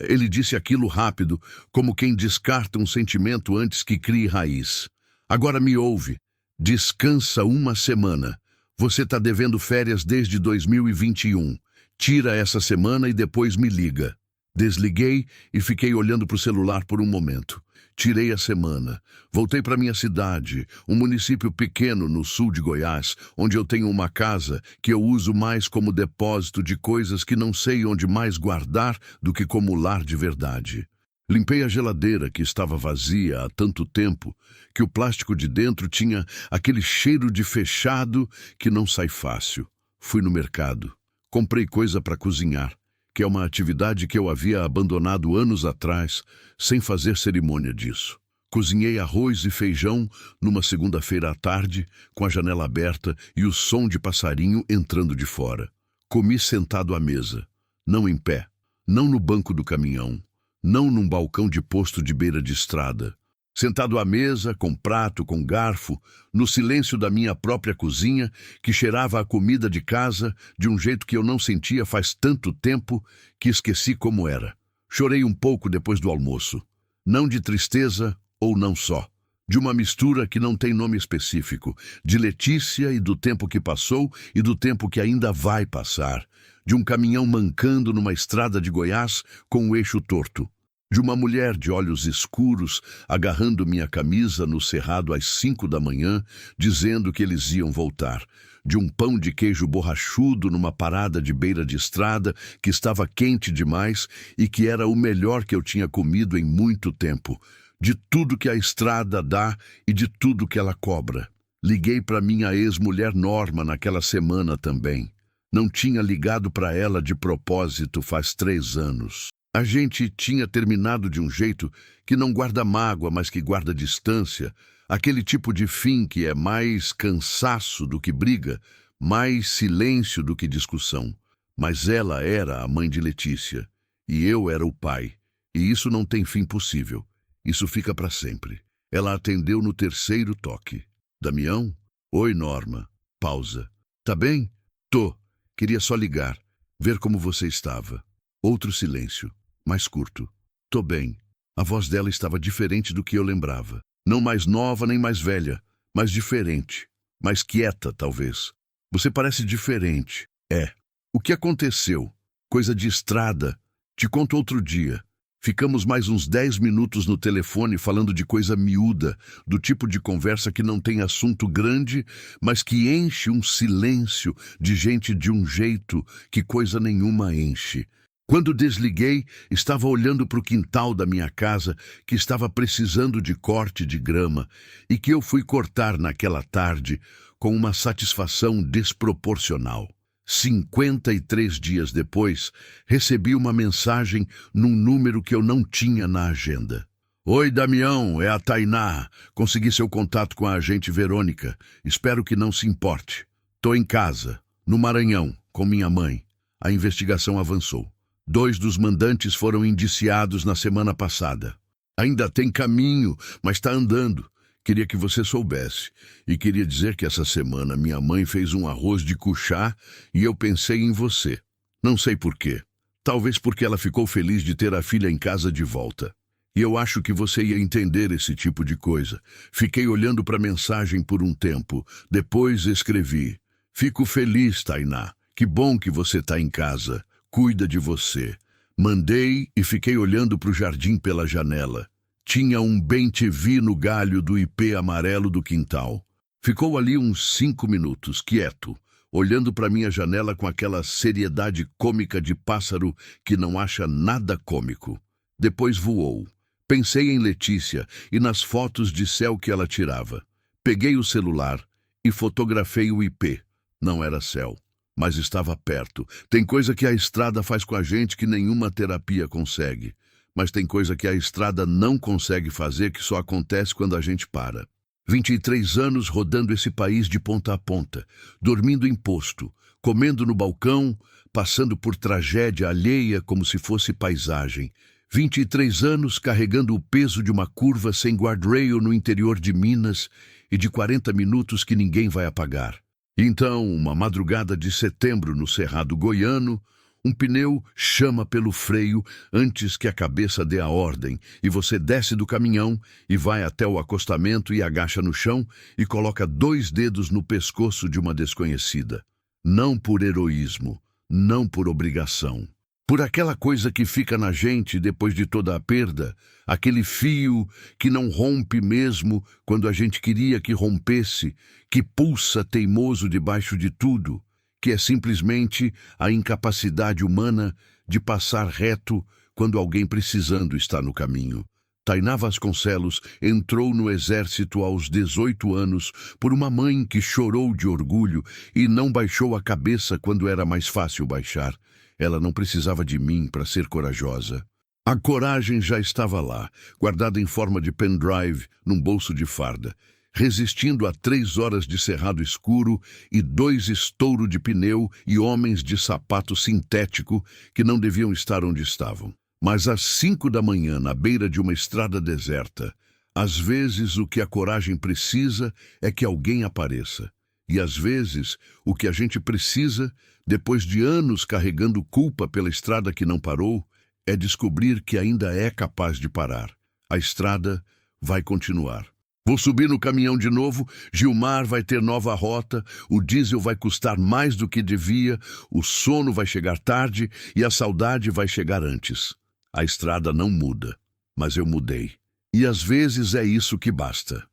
Ele disse aquilo rápido, como quem descarta um sentimento antes que crie raiz. Agora me ouve. Descansa 1 semana. Você está devendo férias desde 2021. Tira essa semana e depois me liga. Desliguei e fiquei olhando para o celular por um momento. Tirei a semana. Voltei para minha cidade, um município pequeno no sul de Goiás, onde eu tenho uma casa que eu uso mais como depósito de coisas que não sei onde mais guardar do que como lar de verdade. Limpei a geladeira, que estava vazia há tanto tempo, que o plástico de dentro tinha aquele cheiro de fechado que não sai fácil. Fui no mercado. Comprei coisa para cozinhar, que é uma atividade que eu havia abandonado anos atrás, sem fazer cerimônia disso. Cozinhei arroz e feijão numa segunda-feira à tarde, com a janela aberta e o som de passarinho entrando de fora. Comi sentado à mesa, não em pé, não no banco do caminhão, não num balcão de posto de beira de estrada. Sentado à mesa, com prato, com garfo, no silêncio da minha própria cozinha, que cheirava a comida de casa de um jeito que eu não sentia faz tanto tempo que esqueci como era. Chorei um pouco depois do almoço. Não de tristeza ou não só. De uma mistura que não tem nome específico. De Letícia e do tempo que passou e do tempo que ainda vai passar. De um caminhão mancando numa estrada de Goiás com o eixo torto. De uma mulher de olhos escuros agarrando minha camisa no cerrado às 5 da manhã, dizendo que eles iam voltar. de um pão de queijo borrachudo numa parada de beira de estrada que estava quente demais e que era o melhor que eu tinha comido em muito tempo, de tudo que a estrada dá e de tudo que ela cobra. Liguei para minha ex-mulher Norma naquela semana também. Não tinha ligado para ela de propósito faz 3 anos. A gente tinha terminado de um jeito que não guarda mágoa, mas que guarda distância, aquele tipo de fim que é mais cansaço do que briga, mais silêncio do que discussão. Mas ela era a mãe de Letícia, e eu era o pai, e isso não tem fim possível. Isso fica para sempre. Ela atendeu no 3º toque. Damião? Oi, Norma. Pausa. Tá bem? Tô. Queria só ligar, ver como você estava. Outro silêncio, mais curto. Tô bem. A voz dela estava diferente do que eu lembrava. Não mais nova nem mais velha, mas diferente. Mais quieta, talvez. Você parece diferente. É. O que aconteceu? Coisa de estrada. Te conto outro dia. Ficamos mais uns 10 minutos no telefone falando de coisa miúda, do tipo de conversa que não tem assunto grande, mas que enche um silêncio de gente de um jeito que coisa nenhuma enche. Quando desliguei, estava olhando para o quintal da minha casa, que estava precisando de corte de grama, e que eu fui cortar naquela tarde com uma satisfação desproporcional. 53 dias depois, recebi uma mensagem num número que eu não tinha na agenda. Oi, Damião, é a Tainá. Consegui seu contato com a agente Verônica. Espero que não se importe. Tô em casa, no Maranhão, com minha mãe. A investigação avançou. 2 dos mandantes foram indiciados na semana passada. Ainda tem caminho, mas está andando. Queria que você soubesse. E queria dizer que essa semana minha mãe fez um arroz de cuchá e eu pensei em você. Não sei por quê. Talvez porque ela ficou feliz de ter a filha em casa de volta. E eu acho que você ia entender esse tipo de coisa. Fiquei olhando para a mensagem por um tempo. Depois escrevi. Fico feliz, Tainá. Que bom que você está em casa. Cuida de você. Mandei e fiquei olhando para o jardim pela janela. Tinha um bem-te-vi no galho do ipê amarelo do quintal. Ficou ali uns 5 minutos, quieto, olhando para minha janela com aquela seriedade cômica de pássaro que não acha nada cômico. Depois voou. Pensei em Letícia e nas fotos de céu que ela tirava. Peguei o celular e fotografei o ipê. Não era céu, mas estava perto. Tem coisa que a estrada faz com a gente que nenhuma terapia consegue. Mas tem coisa que a estrada não consegue fazer que só acontece quando a gente para. 23 anos rodando esse país de ponta a ponta, dormindo em posto, comendo no balcão, passando por tragédia alheia como se fosse paisagem. 23 anos carregando o peso de uma curva sem guardrail no interior de Minas e de 40 minutos que ninguém vai apagar. Então, uma madrugada de setembro no Cerrado Goiano, um pneu chama pelo freio antes que a cabeça dê a ordem, e você desce do caminhão e vai até o acostamento e agacha no chão e coloca 2 dedos no pescoço de uma desconhecida. Não por heroísmo, não por obrigação. Por aquela coisa que fica na gente depois de toda a perda, aquele fio que não rompe mesmo quando a gente queria que rompesse, que pulsa teimoso debaixo de tudo, que é simplesmente a incapacidade humana de passar reto quando alguém precisando está no caminho. Tainá Vasconcelos entrou no exército aos 18 anos por uma mãe que chorou de orgulho e não baixou a cabeça quando era mais fácil baixar. Ela não precisava de mim para ser corajosa. A coragem já estava lá, guardada em forma de pendrive num bolso de farda, resistindo a 3 horas de cerrado escuro e 2 estouros de pneu e homens de sapato sintético que não deviam estar onde estavam. Mas às 5 da manhã, na beira de uma estrada deserta, às vezes o que a coragem precisa é que alguém apareça. E às vezes o que a gente precisa, depois de anos carregando culpa pela estrada que não parou, é descobrir que ainda é capaz de parar. A estrada vai continuar. Vou subir no caminhão de novo, Gilmar vai ter nova rota, o diesel vai custar mais do que devia, o sono vai chegar tarde e a saudade vai chegar antes. A estrada não muda, mas eu mudei. E às vezes é isso que basta.